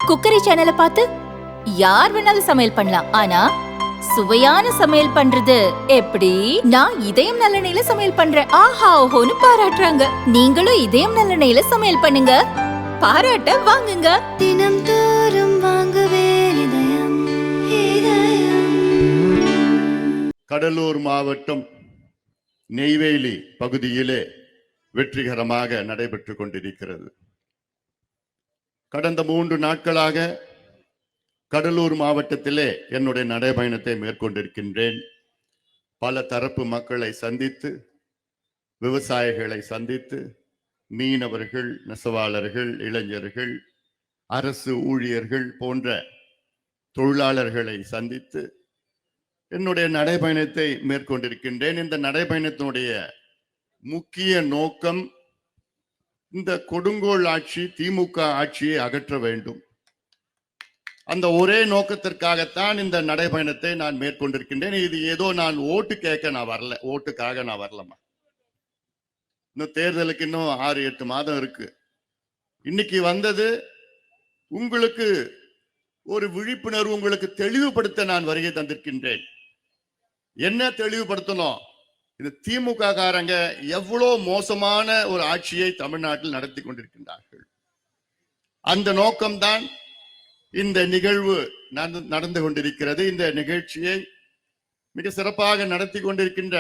Cookery சேனலை பார்த்து யார் வேணாலும் சமையல் பண்ணலாம். ஆனா சுவையான சமையல் பண்றது எப்படி? நான் இதயம் நல்லெண்ணெயில சமையல் பண்றேன். ஆஹா ஓஹோன்னு பாராட்டுறாங்க. நீங்களும் இதயம் நல்லெண்ணெயில சமையல் பண்ணுங்க, பாராட்ட வாங்குங்க. தினம் தோறும் வாங்குவே இதயம் இதயம். கடலூர் மாவட்டம் நெய்வேலி பகுதியிலே வெற்றிகரமாக நடைபெற்றுக் கொண்டிருக்கிறது. கடந்த 3 நாட்களாக கடலூர் மாவட்டத்திலே என்னுடைய நடைபயணத்தை மேற்கொண்டிருக்கின்றேன். பல தரப்பு மக்களை சந்தித்து, விவசாயிகளை சந்தித்து, மீனவர்கள், நெசவாளர்கள், இளைஞர்கள், அரசு ஊழியர்கள் போன்ற தொழிலாளர்களை சந்தித்து என்னுடைய நடைபயணத்தை மேற்கொண்டிருக்கின்றேன். இந்த நடைபயணத்தினுடைய முக்கிய நோக்கம் இந்த கொடுங்கோல் ஆட்சி, திமுக ஆட்சியை அகற்ற வேண்டும். அந்த ஒரே நோக்கத்திற்காகத்தான் இந்த நடைபயணத்தை நான் மேற்கொண்டிருக்கின்றேன். இது ஏதோ நான் ஓட்டு கேட்க நான் வரல, ஓட்டுக்காக நான் வரலமா. இன்னும் தேர்தலுக்கு இன்னும் 6-8 மாதம் இருக்கு. இன்னைக்கு வந்தது உங்களுக்கு ஒரு விழிப்புணர்வு, உங்களுக்கு தெளிவுபடுத்த நான் வருகை தந்திருக்கின்றேன். என்ன தெளிவுபடுத்தணும்? இந்த திமுக காரங்க எவ்வளவு மோசமான ஒரு ஆட்சியை தமிழ்நாட்டில் நடத்தி கொண்டிருக்கின்றார்கள். அந்த நோக்கம்தான் இந்த நிகழ்வு நடந்து கொண்டிருக்கிறது. இந்த நிகழ்ச்சியை மிக சிறப்பாக நடத்தி கொண்டிருக்கின்ற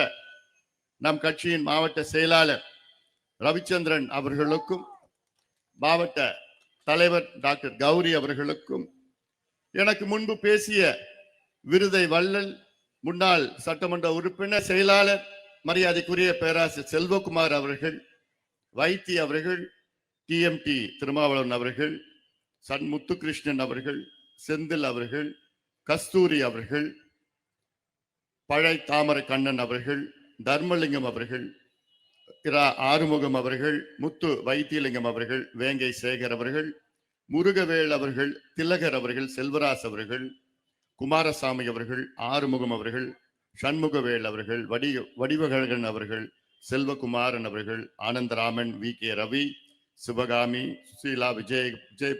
நம் கட்சியின் மாவட்ட செயலாளர் ரவிச்சந்திரன் அவர்களுக்கும், மாவட்ட தலைவர் டாக்டர் கௌரி அவர்களுக்கும், எனக்கு முன்பு பேசிய விருதை வள்ளல் முன்னாள் சட்டமன்ற உறுப்பினர் செயலாளர் மரியாதைக்குரிய பேராசிரியர் செல்வகுமார் அவர்கள், வைத்தி அவர்கள், டிஎம்டி திருமாவளவன் அவர்கள், முத்துகிருஷ்ணன் அவர்கள், செந்தில் அவர்கள், கஸ்தூரி அவர்கள், பழை தாமரை கண்ணன் அவர்கள், தர்மலிங்கம் அவர்கள், ஆறுமுகம் அவர்கள், முத்து வைத்தியலிங்கம் அவர்கள், வேங்கை சேகர் அவர்கள், முருகவேல் அவர்கள், திலகர் அவர்கள், செல்வராஜ் அவர்கள், குமாரசாமி அவர்கள், ஆறுமுகம் அவர்கள், சண்முகவேல் அவர்கள், வடிவகழகன் அவர்கள், செல்வகுமாரன் அவர்கள், ஆனந்தராமன், வி.கே. ரவி, சிவகாமி, சுசீலா, விஜய்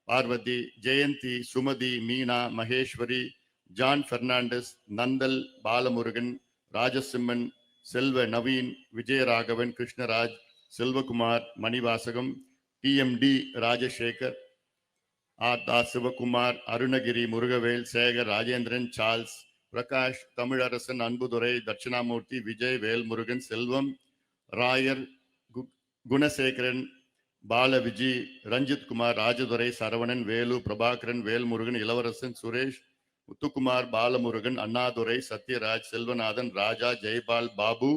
பார்வதி, ஜெயந்தி, சுமதி, மீனா, மகேஸ்வரி, ஜான் பெர்னாண்டஸ், நந்தல், பாலமுருகன், ராஜசிம்மன், செல்வ நவீன், விஜயராகவன், கிருஷ்ணராஜ், செல்வகுமார், மணிவாசகம், டிஎம்டி ராஜசேகர், சிவகுமார், அருணகிரி, முருகவேல், சேகர், ராஜேந்திரன், சார்ல்ஸ், பிரகாஷ், தமிழரசன், அன்புதுரை, தட்சிணாமூர்த்தி, விஜய், வேல்முருகன், செல்வம், ராயர், குணசேகரன், பாலவிஜி, ரஞ்சித் குமார், ராஜதுரை, சரவணன், வேலு, பிரபாகரன், வேல்முருகன், இளவரசன், சுரேஷ், முத்துக்குமார், பாலமுருகன், அண்ணாதுரை, சத்யராஜ், செல்வநாதன், ராஜா, ஜெய்பால், பாபு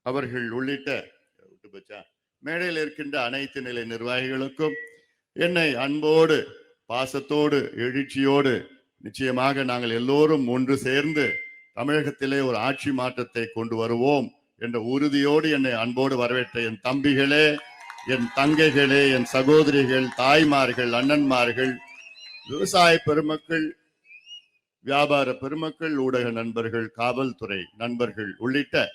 அவர்கள் உள்ளிட்ட மேடையில் இருக்கின்ற அனைத்து நிலை நிர்வாகிகளுக்கும் என்னை அன்போடு, பாசத்தோடு, எழுச்சியோடு, நிச்சயமாக நாங்கள் எல்லோரும் ஒன்று சேர்ந்து தமிழகத்திலே ஒரு ஆட்சி மாற்றத்தை கொண்டு வருவோம் என்ற உறுதியோடு என்னை அன்போடு வரவேற்ற என் தம்பிகளே, என் தங்கைகளே, என் சகோதரிகள், தாய்மார்கள், அண்ணன்மார்கள், விவசாய பெருமக்கள், வியாபார பெருமக்கள், ஊடக நண்பர்கள், காவல்துறை நண்பர்கள் உள்ளிட்ட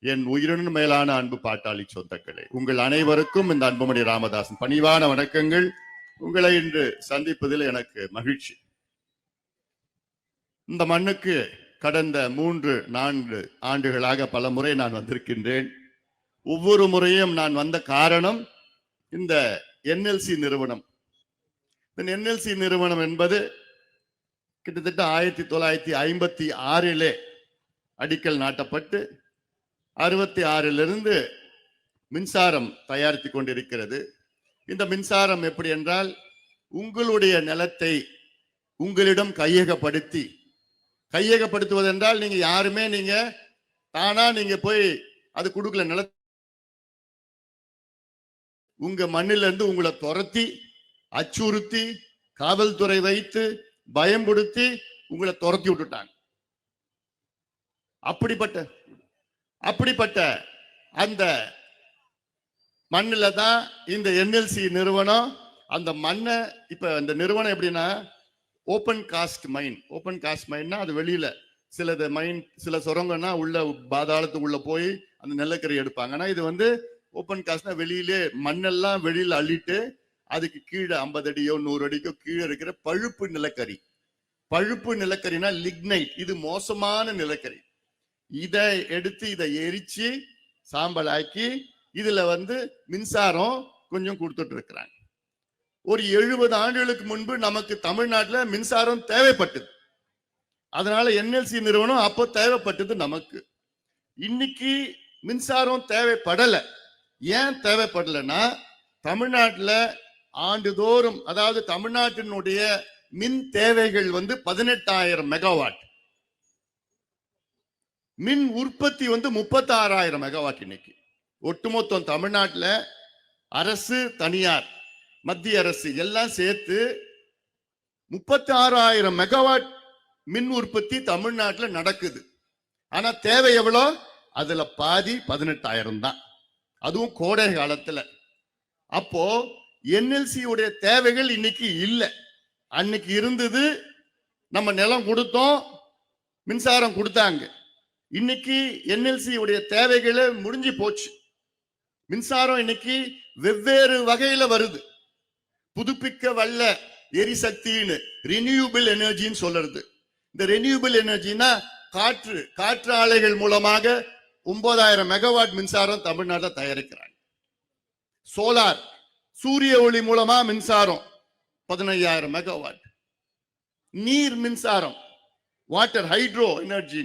என் உயிரினும் மேலான அன்பு பாட்டாளி சொந்தங்களே, உங்கள் அனைவருக்கும் இந்த அன்புமணி ராமதாசன் பணிவான வணக்கங்கள். உங்களை இன்று சந்திப்பதில் எனக்கு மகிழ்ச்சி. இந்த மண்ணுக்கு கடந்த 3-4 ஆண்டுகளாக பல முறை நான் வந்திருக்கின்றேன். ஒவ்வொரு முறையும் நான் வந்த காரணம் இந்த என்எல்சி நிறுவனம். இந்த என்எல்சி நிறுவனம் என்பது கிட்டத்தட்ட 1956 அடிக்கல் நாட்டப்பட்டு 66 மின்சாரம் தயாரித்து கொண்டிருக்கிறது. இந்த மின்சாரம் எப்படி என்றால், உங்களுடைய நிலத்தை உங்களிடம் கையகப்படுத்துவதென்றால் நீங்க யாருமே நீங்க தானா நீங்க போய் அது கொடுக்கல. நில உங்க மண்ணில இருந்து உங்களை துரத்தி, அச்சுறுத்தி, காவல்துறை வைத்து பயம்படுத்தி உங்களை துரத்தி விட்டுட்டாங்க. அப்படிப்பட்ட அந்த மண்ணில தான் இந்த என்எல்சி நிறுவனம் அந்த மண்ணை, இப்ப இந்த நிறுவனம் எப்படின்னா ஓபன் காஸ்ட் மைன்னா அது வெளியில சில சுரங்கம்னா உள்ள பாதாளத்துக்குள்ள போய் அந்த நிலக்கரி எடுப்பாங்க. ஆனா இது ஓபன் காஸ்ட்னா வெளியிலே மண்ணெல்லாம் வெளியில அள்ளிட்டு அதுக்கு கீழே 50 அடியோ 100 அடிக்கோ கீழே இருக்கிற பழுப்பு நிலக்கரி. பழுப்பு நிலக்கரினா லிக்னைட், இது மோசமான நிலக்கரி. இதை எடுத்து இதை எரிச்சு சாம்பல் ஆக்கி இதுல மின்சாரம் கொஞ்சம் கொடுத்துட்டு இருக்கிறாங்க. ஒரு 70 ஆண்டுகளுக்கு முன்பு நமக்கு தமிழ்நாட்டுல மின்சாரம் தேவைப்பட்டது. அதனால என்எல்சி நிறுவனம் அப்போ தேவைப்பட்டது நமக்கு. இன்னைக்கு மின்சாரம் தேவைப்படல. ஏன் தேவைப்படலைன்னா, தமிழ்நாட்டுல ஆண்டுதோறும், அதாவது தமிழ்நாட்டினுடைய மின் தேவைகள் 18,000 மெகாவாட், மின் உற்பத்தி 36,000 மெகாவாட். இன்னைக்கு ஒட்டுமொத்தம் தமிழ்நாட்டுல அரசு, தனியார், மத்திய அரசு எல்லாம் சேர்த்து 36,000 மெகாவாட் மின் உற்பத்தி தமிழ்நாட்டுல நடக்குது. ஆனா தேவை எவ்வளோ? அதுல பாதி 18,000 தான், அதுவும் கோடை காலத்துல. அப்போ என்எல்சி உடைய தேவைகள் இன்னைக்கு இல்லை. அன்னைக்கு இருந்தது. நம்ம நிலம் கொடுத்தோம், மின்சாரம் கொடுத்தாங்க. இன்னைக்கு என்எல்சி உடைய தேவைகளை முடிஞ்சு போச்சு. மின்சாரம் இன்னைக்கு வெவ்வேறு வகையில வருது. புதுப்பிக்க வல்ல எரிசக்தின்னு, ரினியூபிள் எனர்ஜின்னு சொல்றது. இந்த ரினியூபிள் எனர்ஜினா காற்று ஆலைகள் மூலமாக 9,000 மெகாவாட் மின்சாரம் தமிழ்நாட்டில் தயாரிக்கிறாங்க. சோலார், சூரிய ஒளி மூலமா மின்சாரம் 15,000 மெகாவாட். நீர் மின்சாரம், வாட்டர் ஹைட்ரோ எனர்ஜி,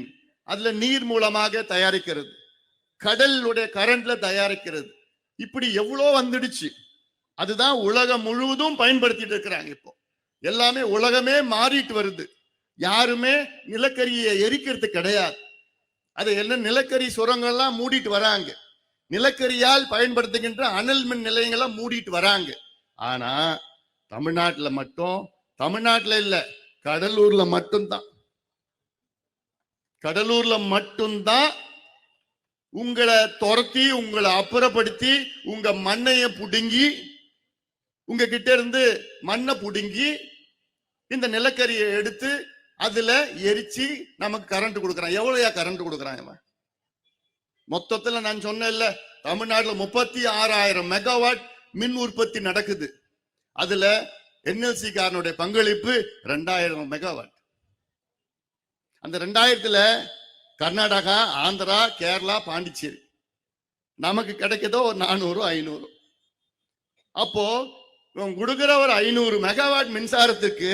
அதுல நீர் மூலமாக தயாரிக்கிறது. கடலுடைய கரண்ட்ல தயாரிக்கிறது. இப்படி எவ்வளோ வந்துடுச்சு. அதுதான் உலகம் முழுவதும் பயன்படுத்திட்டு இருக்கிறாங்க. இப்போ எல்லாமே உலகமே மாறிட்டு வருது. யாருமே நிலக்கரியை எரிக்கிறது கிடையாது. அது என்ன, நிலக்கரி சுரங்கள்லாம் மூடிட்டு வராங்க. நிலக்கரியால் பயன்படுத்துகின்ற அனல் மின் நிலையங்கள்லாம் மூடிட்டு வராங்க. ஆனா தமிழ்நாட்டுல மட்டும், தமிழ்நாட்டுல இல்ல, கடலூர்ல மட்டும்தான் உங்களை துரத்தி, உங்களை அப்புறப்படுத்தி, உங்க மண்ணைய புடுங்கி, உங்க கிட்ட இருந்து மண்ணை புடுங்கி இந்த நிலக்கரியை எடுத்து அதுல எரிச்சு நமக்கு கரண்ட் கொடுக்கறான். எவ்வளவுயா கரண்ட் கொடுக்கறான்? மொத்தத்துல நான் சொன்னேன்ல, தமிழ்நாட்டுல 36,000 மெகாவாட் மின் உற்பத்தி நடக்குது. அதுல என்எல்சி காரனுடைய பங்களிப்பு 2,000 மெகாவாட். அந்த 2,000த்துல கர்நாடகா, ஆந்திரா, கேரளா, பாண்டிச்சேரி நமக்கு கிடைக்கதோ ஒரு 400 500. அப்போ கொடுக்கிற ஒரு 500 மெகாவாட் மின்சாரத்துக்கு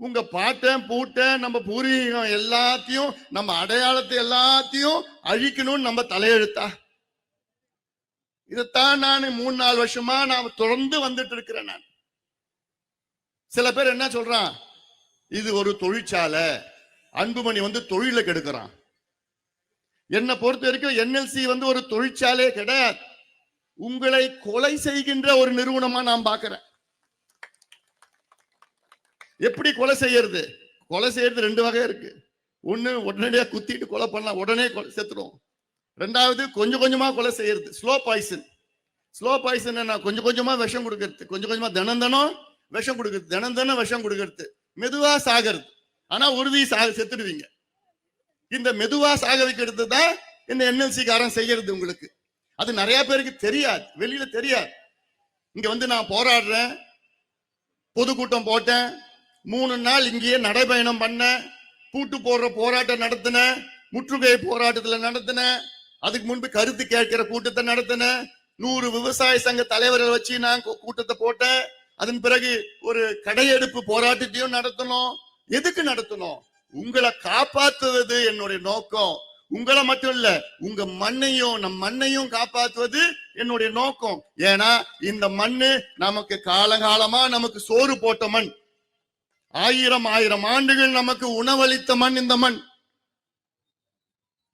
உங்க பாட்டன் பூட்டன் நம்ம பூர்வீகம் எல்லாத்தையும், நம்ம அடையாளத்தை எல்லாத்தையும் அழிக்கணும்னு நம்ம தலையெழுத்தா? இதைத்தான் நான் 3-4 வருஷமா நான் தொடர்ந்து வந்துட்டு இருக்கிறேன். நான் சில பேர் என்ன சொல்றான், இது ஒரு தொழிற்சாலை, அன்புமணி தொழிலை கெடுக்கிறான். என்னை பொறுத்த வரைக்கும் என்எல்சி ஒரு தொழிற்சாலையே கிடையாது. உங்களை கொலை செய்கின்ற ஒரு நிறுவனமா நான் பார்க்கிறேன். எப்படி கொலை செய்யறது? கொலை செய்யறது 2 வகை இருக்கு. ஒண்ணு, உடனடியா குத்திட்டு கொலை பண்ணலாம், உடனே செத்துரும். 2வது, கொஞ்சம் கொஞ்சமா கொலை செய்யறது, ஸ்லோ பாய்சன். ஸ்லோ பாய்சன் என்ன, கொஞ்சம் கொஞ்சமா விஷம் கொடுக்கறது, கொஞ்சம் கொஞ்சமா தினம் விஷம் கொடுக்கறது, தினம் விஷம் கொடுக்கறது, மெதுவா சாகிறது. ஆனா உறுதி செத்துடுவீங்க. இந்த மெதுவா சாக வைக்கிறது தான் இந்த என்எல்சி காரன் செய்யறது. உங்களுக்கு அது நிறைய பேருக்கு தெரியாது, வெளியில தெரியாது. இங்க நான் போராடுறேன், பொதுக்கூட்டம் போட்டேன், 3 நாள் இங்கேயே நடைபயணம் பண்ண, பூட்டு போடுற போராட்டம் நடத்தின, முற்றுகை போராட்டத்துல நடத்தின, அதுக்கு முன்பு கருத்து கேட்கிற கூட்டத்தை நடத்தின, 100 விவசாய சங்க தலைவர்கள் வச்சு நான் கூட்டத்தை போட்டேன். அதன் பிறகு ஒரு கடையெடுப்பு போராட்டத்தையும் நடத்தணும். எதுக்கு நடத்தணும்? உங்களை காப்பாற்றுவது என்னுடைய நோக்கம். உங்களை மட்டும் இல்ல, உங்க மண்ணையும் நம் மண்ணையும் காப்பாற்றுவது என்னுடைய நோக்கம். ஏன்னா இந்த மண்ணு நமக்கு காலகாலமா நமக்கு சோறு போட்ட மண். 1000 ஆண்டுகள் நமக்கு உணவளித்த மண் இந்த மண்.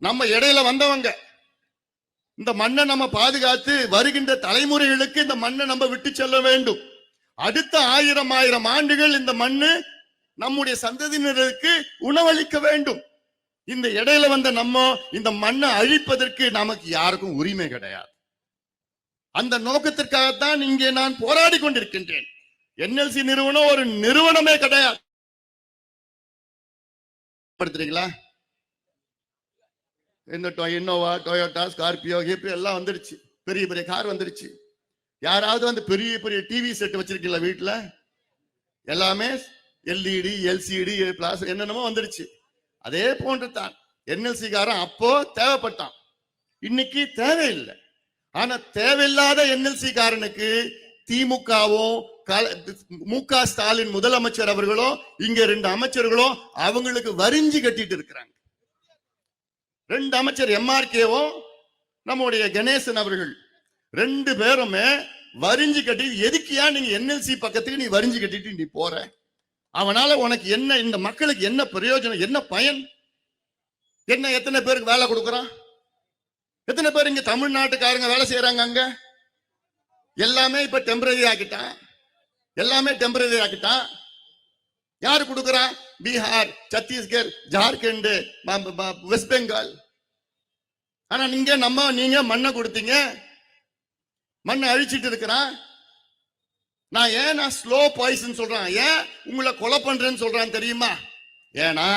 நம்ம இடையில வந்தவங்க. இந்த மண்ணை நம்ம பாதுகாத்து வருகின்ற தலைமுறைகளுக்கு இந்த மண்ணை நம்ம விட்டு செல்ல வேண்டும். அடுத்த 1000 ஆண்டுகள் இந்த மண்ணு நம்முடைய சந்ததியினருக்கு உணவளிக்க வேண்டும். இந்த இடையில வந்த நம்ம இந்த மண்ணை அழிப்பதற்கு நமக்கு யாருக்கும் உரிமை கிடையாது. அந்த நோக்கத்திற்காகத்தான் இங்கே நான் போராடி கொண்டிருக்கின்றேன். என்எல்சி நிறுவனம் ஒரு நிறுவனமே கிடையாது. படுத்துறீங்களா? இந்த இன்னோவா, டொயோட்டா, ஸ்கார்பியோ எல்லாம் வந்துருச்சு. பெரிய பெரிய கார் வந்துருச்சு. யாராவது வந்து பெரிய பெரிய டிவி செட் வச்சிருக்கீங்களா வீட்டுல? எல்லாமே எல்இடி, எல்சிடி, பிளாஸ் என்னென்னமோ வந்துருச்சு. அதே போன்று தான் என்எல்சி காரன் அப்போ தேவைப்பட்டான், இன்னைக்கு தேவையில்லை. ஆனா தேவையில்லாத என்எல்சி காரனுக்கு திமுகவும் மு.க. ஸ்டாலின் முதலமைச்சர் அவர்களும் இங்க 2 அமைச்சர்களும் அவங்களுக்கு வரிஞ்சு கட்டிட்டு இருக்கிறாங்க. 2 அமைச்சர் எம்ஆர்கேவும் நம்முடைய கணேசன் அவர்கள் 2 பேருமே வரிஞ்சு கட்டி, எதுக்கியா நீங்க என்எல்சி பக்கத்துக்கு நீ வரிஞ்சு கட்டிட்டு நீ போற? அவனால உனக்கு என்ன, இந்த மக்களுக்கு என்ன பிரயோஜனம், என்ன பயன், என்ன? எத்தனை பேருக்கு வேலை கொடுக்கறான்? எத்தனை பேர் இங்க தமிழ்நாட்டுக்காரங்க வேலை செய்யறாங்க? அங்க எல்லாமே இப்ப டெம்பரரி ஆக்கிட்டான், எல்லாமே டெம்பரரி ஆக்கிட்டான். யாரு கொடுக்கறா? பீகார், சத்தீஸ்கர், ஜார்க்கண்ட், வெஸ்ட் பெங்கால். ஆனா நீங்க மண்ணை கொடுத்தீங்க, மண்ணை அழிச்சிட்டு இருக்கிறான். நான் ஸ்லோ பாய்சன் சொல்றேன், ஏன் உங்களை கொலை பண்றேன்னு சொல்றான் தெரியுமா? ஏன்னா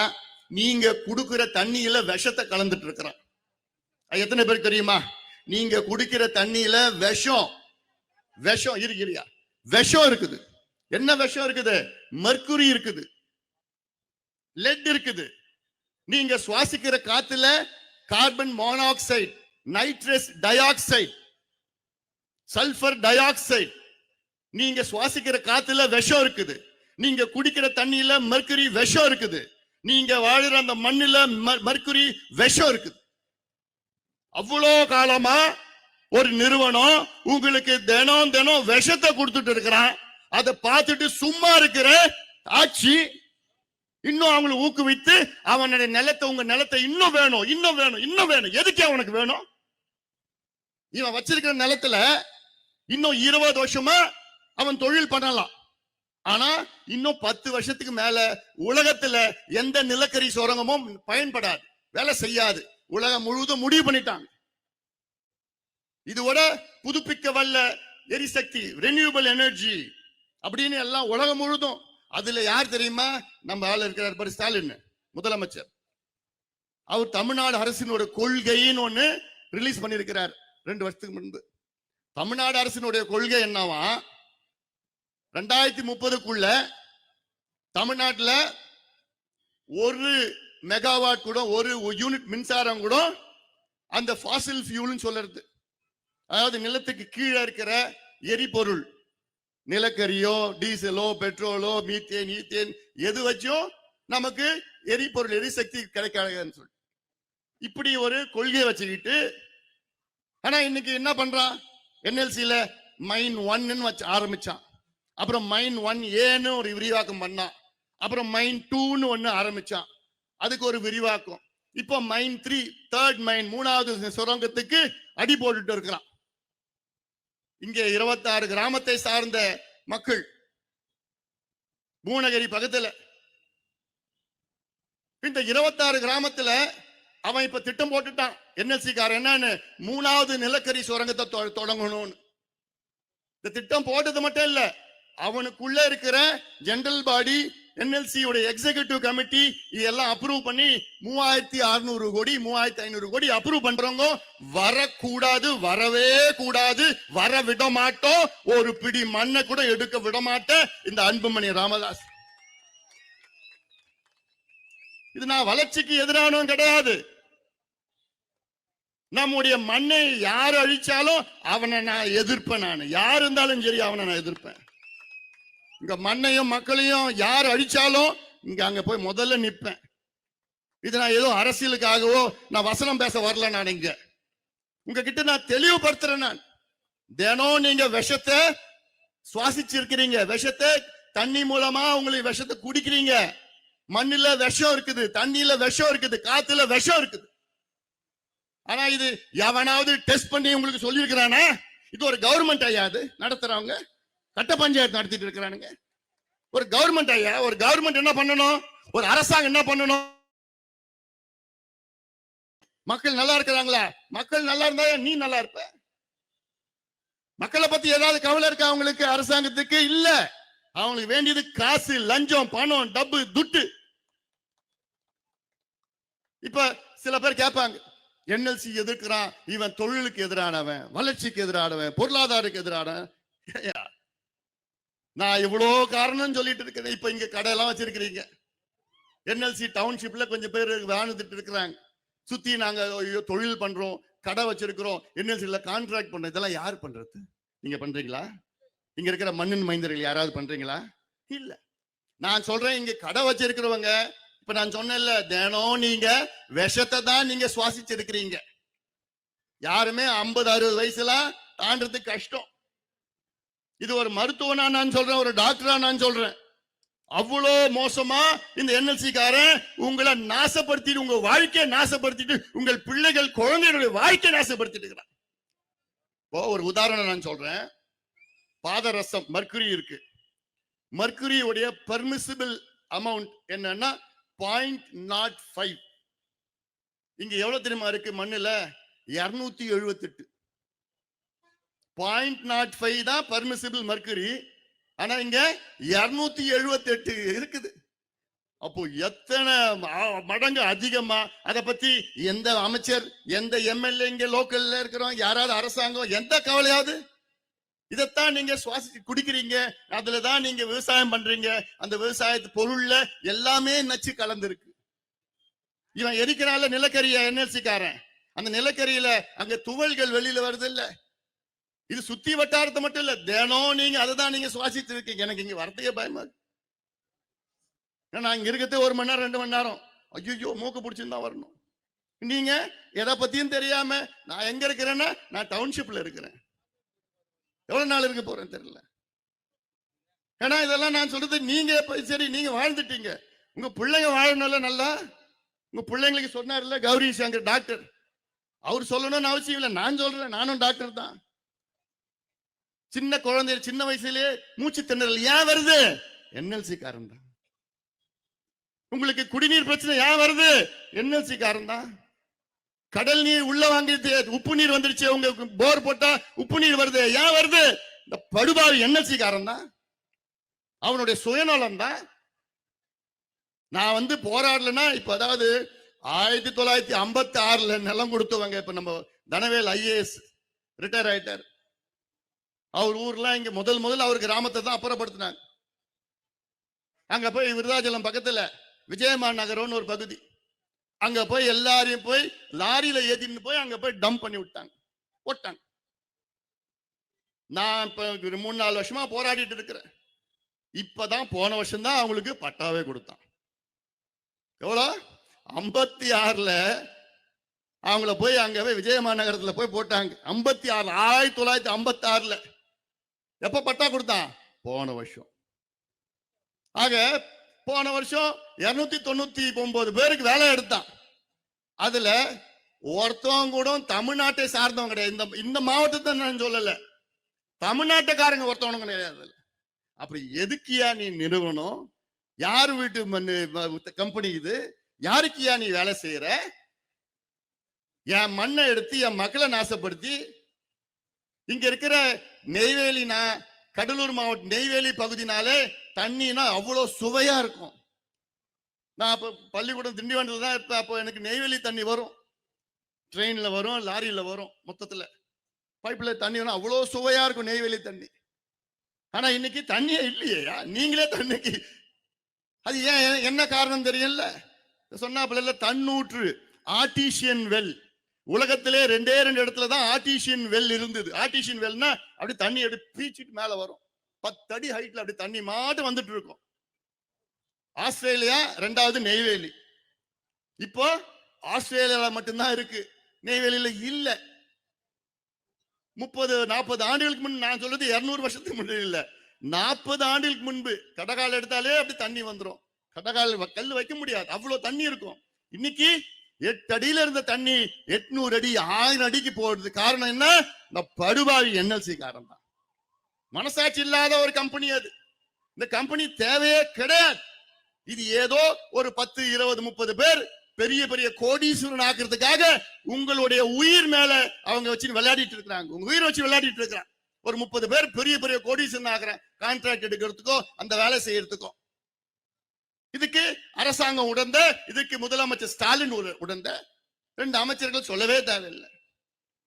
நீங்க குடுக்கிற தண்ணியில விஷத்தை கலந்துட்டு இருக்கிறான். எத்தனை பேருக்கு தெரியுமா? நீங்க குடிக்கிற தண்ணியில விஷம் இருக்கிறியா? விஷம் இருக்குது. என்ன விஷம் இருக்குது? மர்க்குரி இருக்குது, லெட் இருக்குது. நீங்க சுவாசிக்கிற காத்துல carbon monoxide, nitrous di oxide, sulphur di oxide. நீங்க சுவாசிக்கிற காத்துல விஷம் இருக்குது. நீங்க குடிக்கிற தண்ணியில மர்க்குரி விஷம் இருக்குது. நீங்க வாழுற அந்த மண்ணில மர்க்குரி விஷம் இருக்குது. அவ்வளோ காலமா ஒரு நிறுவனம் உங்களுக்கு தினம் தினம் விஷத்தை கொடுத்துட்டு இருக்கிறான். அதை பார்த்துட்டு சும்மா இருக்கிற ஆட்சி இன்னும் அவங்களை ஊக்குவித்து அவனுடைய நிலத்தை, உங்க நிலத்தை இன்னும் வேணும், இன்னும் வேணும், இன்னும் வேணும். எதுக்கு அவனுக்கு வேணும்? இவன் வச்சிருக்கிற நிலத்துல இன்னும் 20 வருஷமா அவன் தொழில் பண்ணலாம். ஆனா இன்னும் 10 வருஷத்துக்கு மேல உலகத்துல எந்த நிலக்கரி சுரங்கமும் பயன்படாது, வேலை செய்யாது. உலகம் முழுவதும் முடிவு பண்ணிட்டாங்க. இதோட புதுப்பிக்க வல்ல எரிசக்தி, ரெனியூவபிள் எனர்ஜி அப்படின்னு எல்லாம் உலகம் முழுதும். அதுல யார் தெரியுமா? நம்ம ஆள் இருக்கிறார் பாரு, ஸ்டாலின் முதலமைச்சர். அவர் தமிழ்நாடு அரசினுடைய கொள்கைன்னு ஒண்ணு ரிலீஸ் பண்ணிருக்கிறார் 2 வருஷத்துக்கு முன்பு. தமிழ்நாடு அரசினுடைய கொள்கை என்னவா? 2030க்குள்ள தமிழ்நாட்டுல 1 மெகாவாட் கூட, 1 யூனிட் மின்சாரம் கூட அந்த ஃபாசில் ஃபியூல்னு சொல்றது, அதாவது நிலத்துக்கு கீழே இருக்கிற எரிபொருள், நிலக்கரியோ, டீசலோ, பெட்ரோலோ, மீத்தேன், ஈத்தேன் எது வச்சும் நமக்கு எரிபொருள், எரிசக்தி கிடைக்காதுன்னு சொல்லி இப்படி ஒரு கொள்கையை வச்சுக்கிட்டு, ஆனா இன்னைக்கு என்ன பண்றான்? என்எல்சில மைன் 1ன்னு வச்சு ஆரம்பிச்சான். அப்புறம் மைன் 1A ஒரு விரிவாக்கம் பண்ணான். அப்புறம் மைன் 2ன்னு ஒண்ணு ஆரம்பிச்சான், அதுக்கு ஒரு விரிவாக்கம். இப்போ மைன் 3, தேர்ட் மைன், 3வது சுரங்கத்துக்கு அடி போட்டுட்டு இருக்கிறான். இங்க 26 கிராமத்தை சார்ந்த மக்கள், பூனகிரி பக்கத்துல, இந்த 26 கிராமத்துல அவன் இப்ப திட்டம் போட்டுட்டான். என்எல்சி காரன் என்னன்னு, 3வது நிலக்கரி சுரங்கத்தை தொடங்கணும்னு. இந்த திட்டம் போட்டது மட்டும் இல்ல, அவனுக்குள்ள இருக்கிற ஜெனரல் பாடி, என்எல்சி உடைய எக்ஸிகியூட்டிவ் கமிட்டி இதெல்லாம் அப்ரூவ் பண்ணி 3600 கோடி, 3500 கோடி அப்ரூவ் பண்றவங்க வரக்கூடாது, வரவே கூடாது, வர விட மாட்டோம், ஒரு பிடி மண்ணை கூட எடுக்க விட மாட்டேன் இந்த அன்புமணி ராமதாஸ். இது நான் வளர்ச்சிக்கு எதிரானவன் கிடையாது. நம்முடைய மண்ணை யார் அழிச்சாலும் அவனை நான் எதிர்ப்பேன். நான் யார் இருந்தாலும் சரி அவனை நான் எதிர்ப்பேன். இங்க மண்ணையும் மக்களையும் யார் அழிச்சாலும் இங்க அங்க போய் முதல்ல நிற்பேன். இது நான் ஏதோ அரசியலுக்காகவோ நான் வசனம் பேச வரல. நான் இங்க உங்ககிட்ட நான் தெளிவுபடுத்துறேன். நான் தினம் நீங்க விஷத்தை சுவாசிச்சிருக்கிறீங்க, விஷத்தை தண்ணி மூலமா உங்களுக்கு விஷத்தை குடிக்கிறீங்க. மண்ணில விஷம் இருக்குது, தண்ணியில விஷம் இருக்குது, காத்துல விஷம் இருக்குது. ஆனா இது எவனாவது டெஸ்ட் பண்ணி உங்களுக்கு சொல்லி இருக்கிறானா? இது ஒரு கவர்மெண்ட் ஐயா, அது நடத்துறவங்க கட்ட பஞ்சாயத்து நடத்திட்டு இருக்கிறானுங்க. ஒரு கவர்மெண்ட் ஐயா, ஒரு கவர்மெண்ட் என்ன பண்ணணும், ஒரு அரசாங்கம் என்ன பண்ணணும்? மக்கள் நல்லா இருக்கிறாங்களா? மக்கள் நல்லா இருந்தா நீ நல்லா இருப்ப. மக்களை பத்தி ஏதாவது கவலை இருக்கா அவங்களுக்கு? அரசாங்கத்துக்கு இல்ல. அவங்களுக்கு வேண்டியது காசு, லஞ்சம், பணம், டப்பு, துட்டு. இப்ப சில பேர் கேட்பாங்க, என்எல்சி எதிர்க்கிறான், இவன் தொழிலுக்கு எதிரானவன், வளர்ச்சிக்கு எதிரானவன், பொருளாதாரத்துக்கு எதிரானவன். நான் இவ்வளவு காரணம் சொல்லிட்டு இருக்கிறேன். இப்ப இங்க கடையெல்லாம் வச்சிருக்கிறீங்க, என்எல்சி டவுன்ஷிப்ல கொஞ்சம் பேர் வாழ்ந்துட்டு இருக்கிறாங்க. சுத்தி நாங்க தொழில் பண்றோம், கடை வச்சிருக்கிறோம், என்எல்சில கான்ட்ராக்ட் பண்றோம். இதெல்லாம் யார் பண்றது? நீங்க பண்றீங்களா? இங்க இருக்கிற மண்ணின் மைந்தர்கள் யாராவது பண்றீங்களா? இல்ல. நான் சொல்றேன், இங்க கடை வச்சிருக்கிறவங்க, இப்ப நான் சொன்னேன்ல, தினம் நீங்க விஷத்தை தான் நீங்க சுவாசிச்சிருக்கிறீங்க. யாருமே 50-60 வயசுலாம் தாண்டறதுக்கு கஷ்டம். இது ஒரு மருத்துவனா நான் சொல்றேன், ஒரு டாக்டரா நான் சொல்றேன். அவ்வளோ மோசமா இந்த என்எல்சி காரன் உங்களை நாசப்படுத்திட்டு, உங்க வாழ்க்கையை நாசப்படுத்திட்டு, உங்கள் பிள்ளைகள் குழந்தைகளுடைய வாழ்க்கையை நாசப்படுத்திட்டு இருக்கிறான். ஒரு உதாரணம் நான் சொல்றேன். பாதரசம் மர்க்குரி இருக்கு. மர்க்குரியுடைய பெர்மிசிபிள் அமௌண்ட் என்னன்னா 0.05. இங்க எவ்வளவு தெரியுமா இருக்கு? மண்ணுல 278. 0.05 தான் பெர்மிசிபிள் மர்க்குரி. ஆனா இங்க 278 இருக்குது. அப்போ எத்தனை மடங்கு அதிகமா? அதை பத்தி எந்த அமைச்சர், எந்த எம்எல்ஏ, இங்க லோக்கல்ல இருக்கிறோம் யாராவது, அரசாங்கம் எந்த கவலையாவது? இதைத்தான் நீங்க சுவாசிச்சு குடிக்கிறீங்க, அதுலதான் நீங்க விவசாயம் பண்றீங்க. அந்த விவசாயத்து பொருள்ல எல்லாமே நச்சு கலந்துருக்கு. இவன் எரிக்கிறான்ல நிலக்கரிய, என்எல்சி காரன், அந்த நிலக்கரியில அங்க துவள்கள் வெளியில வருது இல்ல. இது சுத்தி வட்டாரத்தை மட்டும் இல்ல, தினம் நீங்க அதை தான் நீங்க சுவாசித்து இருக்கீங்க. எனக்கு இங்க வரத்தையே பயமா இருக்கு. நான் இங்க இருக்கிறது 1 மணி நேரம் 2 மணி நேரம், ஐயோ மூக்கு பிடிச்சிருந்தா வரணும். நீங்க எதை பத்தியும் தெரியாம, நான் எங்க இருக்கிறேன்னா நான் டவுன்ஷிப்ல இருக்கிறேன். எவ்வளவு நாள் இருக்க போறேன் தெரியல. ஏன்னா இதெல்லாம் நான் சொல்றது, நீங்க சரி நீங்க வாழ்ந்துட்டீங்க, உங்க பிள்ளைங்க வாழணும்ல நல்லா. உங்க பிள்ளைங்களுக்கு சொன்னார்ல கௌரி சங்கர் டாக்டர், அவர் சொல்லணும்னு அவசியம் இல்லை, நான் சொல்றேன், நானும் டாக்டர் தான். சின்ன குழந்தை சின்ன வயசுலயே மூச்சு திணறல் ஏன் வருது? என்எல்சி காரன் தான். உங்களுக்கு குடிநீர் பிரச்சனை ஏன் வருது? என்எல்சி காரன் தான். கடல் நீர் உள்ள வாங்கிட்டு உப்பு நீர் வந்துருச்சு, உங்களுக்கு போர் போட்டா உப்பு நீர் வருது, ஏன் வருது? இந்த படுபாவி என்எல்சி காரன் தான், அவனுடைய சுயநலம் தான். நான் போராடலன்னா இப்ப, அதாவது 1956 நிலம் கொடுத்தவங்க, இப்ப நம்ம தனவேல் ஐஏஎஸ் ரிட்டையர் ஆயிட்டார். அவர் ஊர்ல இங்க முதல் அவர் கிராமத்தை தான் அப்புறப்படுத்தினாங்க. அங்க போய் விருதாச்சலம் பக்கத்துல விஜயமா நகரம்னு ஒரு பகுதி, அங்க போய் எல்லாரையும் போய் லாரியில ஏத்திட்டு போய் அங்க போய் டம்ப் பண்ணி விட்டாங்க, போட்டாங்க. நான் இப்ப 3-4 வருஷமா போராடிட்டு இருக்கிறேன். இப்பதான் போன வருஷம் தான் அவங்களுக்கு பட்டாவே கொடுத்தான். எவ்வளோ? 56ல அவங்கள போய் அங்க போய் விஜயமா நகரத்துல போய் போட்டாங்க. 1956ல எப்ப பட்டா கொடுத்தான்? போன வருஷம். ஆக போன வருஷம் 299 பேருக்கு வேலை எடுத்தான். அதுல ஒருத்தவங்க கூட தமிழ்நாட்டை சார்ந்தவங்க கிடையாது. இந்த மாவட்டத்தை நான் சொல்லல, தமிழ்நாட்டுக்காரங்க ஒருத்தவங்க கிடையாது. அப்படி எதுக்கியா நீ நிறுவனம்? யாரு வீட்டு கம்பெனி இது? யாருக்கியா நீ வேலை செய்யற? என் மண்ணை எடுத்து என் மக்களை நாசப்படுத்தி, இங்க இருக்கிற நெய்வேலி, கடலூர் மாவட்டம் நெய்வேலி பகுதினாலே தண்ணினா அவ்வளவு சுவையா இருக்கும். நான் அப்ப பள்ளிக்கூடம் திண்டிவனத்துல தான் இருப்பேன். அப்போ எனக்கு நெய்வேலி தண்ணி வரும், ட்ரெயின்ல வரும், லாரியில வரும், மொத்தத்துல பைப்ல தண்ணி வரும், அவ்வளவு சுவையா இருக்கும் நெய்வேலி தண்ணி. ஆனா இன்னைக்கு தண்ணியே இல்லையா? நீங்களே தண்ணிக்கு அது ஏன், என்ன காரணம் தெரியல. சொன்னாப்புல தன்னூற்று ஆர்டிசியன் வெல், உலகத்திலே 2 இடத்துலதான் ஆர்டிசியன் வெல் இருந்தது. ஆர்டிசியன் வெல்னா அப்படி தண்ணி எடுத்து பீச்சிட்டு மேல வரும், 10 அடி ஹைட்ல அப்படி தண்ணி மாட்டு வந்துட்டு இருக்கும். ஆஸ்திரேலியா, 2வது நெய்வேலி. இப்போ ஆஸ்திரேலியால மட்டும்தான் இருக்கு, நெய்வேலியில இல்ல. 30-40 ஆண்டுகளுக்கு முன்பு, நான் சொல்றது 200 வருஷத்துக்கு முன்பு இல்ல, 40 ஆண்டுகளுக்கு முன்பு கடகால் எடுத்தாலே அப்படி தண்ணி வந்துடும். கடகால் கல் வைக்க முடியாது, அவ்வளவு தண்ணி இருக்கும். இன்னைக்கு 8 அடியில இருந்த தண்ணி 800 அடி 1000 அடிக்கு போறது. காரணம் என்ன? இந்த படுபாவி என்எல்சி காரணம் தான். மனசாட்சி இல்லாத ஒரு கம்பெனி அது. இந்த கம்பெனி தேவையே கிடையாது. இது ஏதோ ஒரு 10, 20, 30 பேர் பெரிய பெரிய கோடீஸ்வரன் ஆக்குறதுக்காக உங்களுடைய உயிர் மேல அவங்க வச்சு விளையாடிட்டு இருக்கிறாங்க. உங்க உயிரை வச்சு விளையாடிட்டு இருக்கிறாங்க. ஒரு 30 பேர் பெரிய பெரிய கோடீஸ்வரன் ஆக்குறேன், கான்ட்ராக்ட் எடுக்கிறதுக்கோ அந்த வேலை செய்யறதுக்கோ. இதுக்கு அரசாங்கம் உடந்த, இதுக்கு முதலமைச்சர் ஸ்டாலின் உடந்த. 2 அமைச்சர்கள் சொல்லவே தேவையில்லை.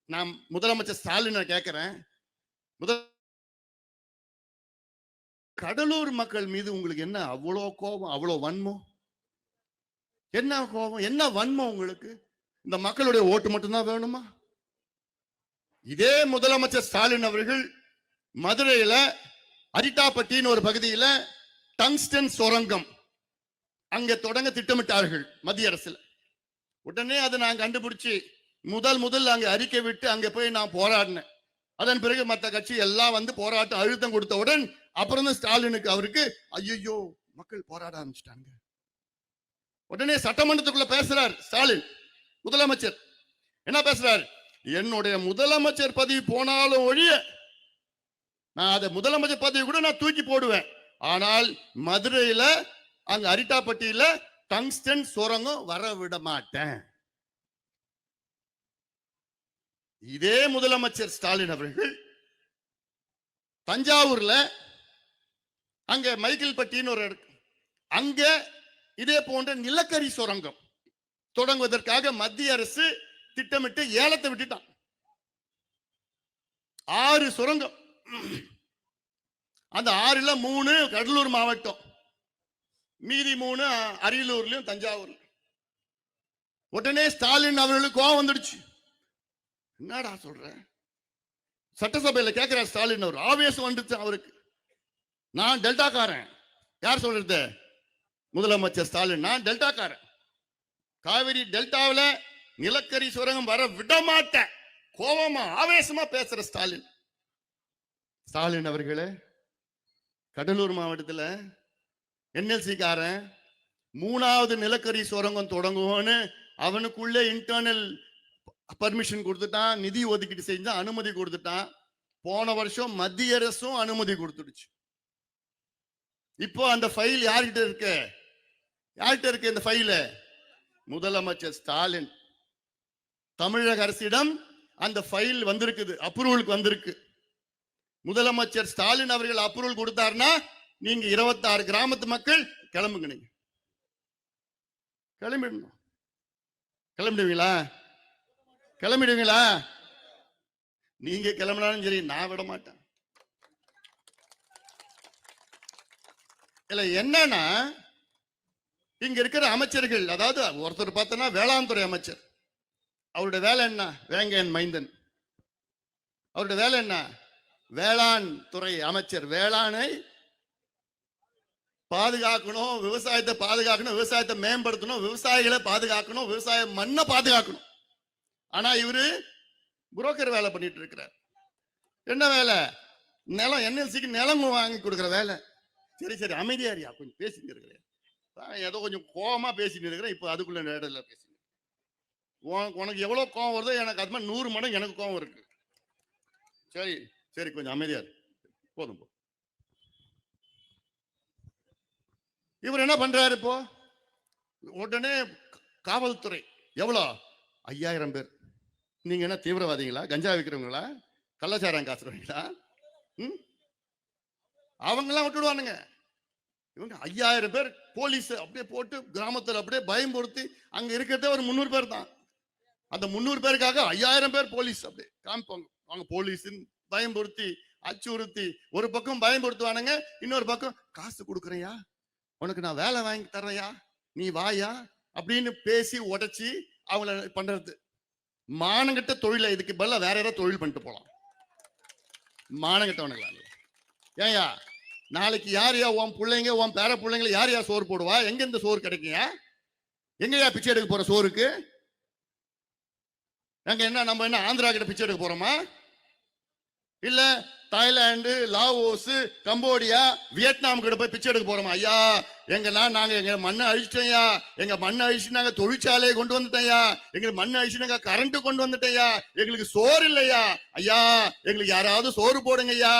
நான் முதலமைச்சர் ஸ்டாலினை கேட்கிறேன், கடலூர் மக்கள் மீது உங்களுக்கு என்ன அவ்வளோ கோபம், அவ்வளோ வன்மம்? என்ன கோபம், என்ன வன்மம் உங்களுக்கு? இந்த மக்களுடைய ஓட்டு மட்டும்தான் வேணுமா? இதே முதலமைச்சர் ஸ்டாலின் அவர்கள் மதுரையில அரிட்டாப்பட்டின்னு ஒரு பகுதியில டங்ஸ்டன் சுரங்கம் அங்க தொடங்க திட்டமிட்டார்கள் மத்திய அரசுல. உடனே அதை நான் கண்டுபிடிச்சு முதல் அங்க அறிக்கை விட்டு அங்க போய் நான் போராடினேன். அதன் பிறகு மற்ற கட்சி எல்லாம் வந்து போராட்ட அழுத்தம் கொடுத்தவுடன் அப்புறம் தான் ஸ்டாலினுக்கு அவருக்கு ஐயோ மக்கள் போராட ஆரம்பிச்சிட்டாங்க. உடனே சட்டமன்றத்துக்குள்ள பேசுறார் ஸ்டாலின் முதலமைச்சர். என்ன பேசுறார்? என்னுடைய முதலமைச்சர் பதவி போனாலும் ஒழிய நான் அதை முதலமைச்சர் பதவி கூட நான் தூக்கி போடுவேன். ஆனால் மதுரையில அங்க அரிட்டாப்பட்டியில டங்ஸ்டன் சுரங்கம் வர விட மாட்டேன். இதே முதலமைச்சர் ஸ்டாலின் அவர்கள் தஞ்சாவூர்ல அங்க மைக்கேல்பட்டின்னு ஒரு இருக்கு, அங்க இதே போன்ற நிலக்கரி சுரங்கம் தொடங்குவதற்காக மத்திய அரசு திட்டமிட்டு ஏலத்தை விட்டுட்டான். 6 சுரங்கம். அந்த 6ல 3 கடலூர் மாவட்டம், மீதி 3 அரியலூர்லயும் தஞ்சாவூர்ல. உடனே ஸ்டாலின் அவர்களுக்கு கோவம் வந்துடுச்சு. என்னடா சொல்ற? சட்டசபையில கேட்கிற ஸ்டாலின் அவர் ஆவேசம் வந்துச்சு அவருக்கு. நான் டெல்டாக்காரன். யார் சொல்றது? முதலமைச்சர் ஸ்டாலின். நான் டெல்டாக்காரன். காவிரி டெல்டாவில நிலக்கரி சுரங்கம் வர விட மாட்டேன். கோபமா ஆவேசமா பேசுற ஸ்டாலின். ஸ்டாலின் அவர்களே, கடலூர் மாவட்டத்துல NLC காரன் 3வது நிலக்கரி சுரங்கம் தொடங்குவோன்னு அவனுக்குள்ள இன்டர்னல் பர்மிஷன் கொடுத்துட்டான், நிதி ஒதுக்கீடு செஞ்சா அனுமதி கொடுத்துட்டான். போன வருஷம் மத்திய அரசும் அனுமதி கொடுத்துடுச்சு. இப்போ அந்த ஃபைல் யார்கிட்ட இருக்கு? யார்கிட்ட இருக்கு இந்த ஃபைல்? முதலமைச்சர் ஸ்டாலின். தமிழக அரசிடம் அந்த ஃபைல் வந்திருக்குது, அப்ரூவலுக்கு வந்திருக்கு. முதலமைச்சர் ஸ்டாலின் அவர்கள் அப்ரூவல் கொடுத்தாருன்னா நீங்க 26 கிராமத்து மக்கள் கிளம்புங்க. நீங்க கிளம்பிடணும். கிளம்பிடுவீங்களா? கிளம்பிடுவீங்களா? நீங்க கிளம்பினாலும் சரி, நான் விட மாட்டேன். இல்ல என்னன்னா, இங்க இருக்கிற அமைச்சர்கள், அதாவது ஒருத்தர் பார்த்தோன்னா வேளாண் துறை அமைச்சர், அவருடைய வேலை என்ன? வேங்கையன் மைந்தன். அவருடைய வேலை என்ன? வேளாண் துறை அமைச்சர். வேளாணை பாதுகாக்கணும், விவசாயத்தை பாதுகாக்கணும், விவசாயத்தை மேம்படுத்தணும், விவசாயிகளை பாதுகாக்கணும், விவசாய மண்ணை பாதுகாக்கணும். ஆனா இவரு புரோக்கர் வேலை பண்ணிட்டு இருக்கிறார். என்ன வேலை? நிலம், NLCக்கு நிலம் வாங்கி கொடுக்குற வேலை. சரி அமைதியாரியா, கொஞ்சம் பேசிட்டு இருக்கிறேன். ஏதோ கொஞ்சம் கோபமா பேசிட்டு இருக்கிறேன். இப்போ அதுக்குள்ள நேரத்துல பேசுங்க. உனக்கு எவ்வளவு கோபம் வருதோ எனக்கு அது மாதிரி 100 மடங்கு எனக்கு கோபம் இருக்கு. சரி கொஞ்சம் அமைதியா போதும். இவர் என்ன பண்றாரு இப்போ? உடனே காவல்துறை எவ்வளோ? 5000 பேர். நீங்க என்ன தீவிரவாதிகளா? கஞ்சா விற்கிறவங்களா? கள்ளச்சாரம் காசுறவங்களா? அவங்கெல்லாம் விட்டுடுவானுங்க. இவங்க 5000 பேர் போலீஸ் அப்படியே போட்டு கிராமத்தில் அப்படியே பயம்படுத்தி, அங்க இருக்கிறதே ஒரு 300 பேர் தான். அந்த 300 பேருக்காக 5000 பேர் போலீஸ் அப்படியே காமிப்பாங்க. அவங்க போலீஸ் பயம்படுத்தி அச்சுறுத்தி, ஒரு பக்கம் பயன்படுத்துவானுங்க, இன்னொரு பக்கம் காசு கொடுக்குறையா, உனக்கு நான் வேலை வாங்கி தர்றையா, நீ வாயா அப்படின்னு பேசி உடைச்சி அவங்கள பண்றது. மானங்கிட்ட தொழில இதுக்கு பதிலா வேற யாராவது தொழில் பண்ணிட்டு போலாம். மானங்கிட்டவனுங்களா? ஏயா நாளைக்கு யாரையா உன் பிள்ளைங்க, உன் பேர பிள்ளைங்களை யாரையா சோறு போடுவா? எங்க இந்த சோறு கிடைக்குங்க? எங்கயா பிச்சை எடுக்க போற சோறுக்கு? எங்க என்ன நம்ம என்ன ஆந்திரா கிட்ட பிச்சை எடுக்க போறோமா? இல்ல தாய்லாந்து, லாவோஸ், கம்போடியா, வியட்நாம் கிட்ட போய் பிச்சை எடுக்க போறோமா? ஐயா நாங்க எங்க மண்ணை அழிச்சிட்டோம்யா, எங்க மண்ணை அழிச்சு நாங்க தொழிற்சாலையை கொண்டு வந்துட்டோம்யா, எங்களுக்கு மண்ணை அழிச்சு நாங்க கரண்ட் கொண்டு வந்துட்டோம்யா, எங்களுக்கு சோறு இல்லையா ஐயா, எங்களுக்கு யாராவது சோறு போடுங்க ஐயா.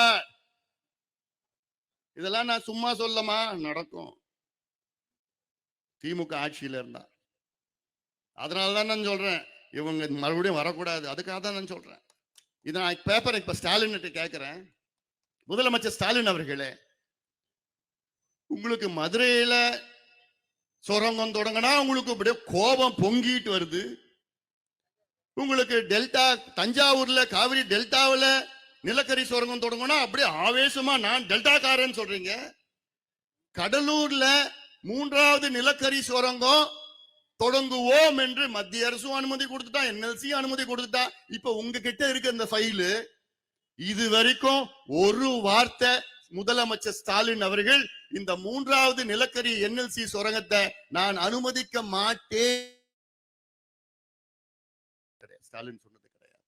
இதெல்லாம் நான் சும்மா சொல்லமா, நடக்கும். திமுக ஆட்சியில இருந்தா. அதனாலதான் நான் சொல்றேன், இவங்க மறுபடியும் வரக்கூடாது. அதுக்காக தான் நான் சொல்றேன். இதை நான் பேப்பர் இப்ப ஸ்டாலின் கேட்கிறேன். முதலமைச்சர் ஸ்டாலின் அவர்களே, உங்களுக்கு மதுரையில சுரங்கம் தொடங்கினா உங்களுக்கு அப்படியே கோபம் பொங்கிட்டு வருது. உங்களுக்கு டெல்டா தஞ்சாவூர்ல காவிரி டெல்டாவுல நிலக்கரி சுரங்கம் தொடங்கணும் அப்படியே ஆவேசமா நான் டெல்டாக்காரன் சொல்றீங்க. கடலூர்ல 3வது நிலக்கரி சுரங்கம் தொடங்குவோம் என்று மத்திய அரசும் அனுமதி கொடுத்துட்டா, என்எல்சி அனுமதி கொடுத்துட்டா. இப்ப உங்ககிட்ட இருக்க இந்த ஃபைலு இது வரைக்கும் ஒரு வார்த்தை முதலமைச்சர் ஸ்டாலின் அவர்கள் இந்த 3வது நிலக்கரி என்எல்சி சுரங்கத்தை நான் அனுமதிக்க மாட்டேன் ஸ்டாலின் சொன்னது கிடையாது.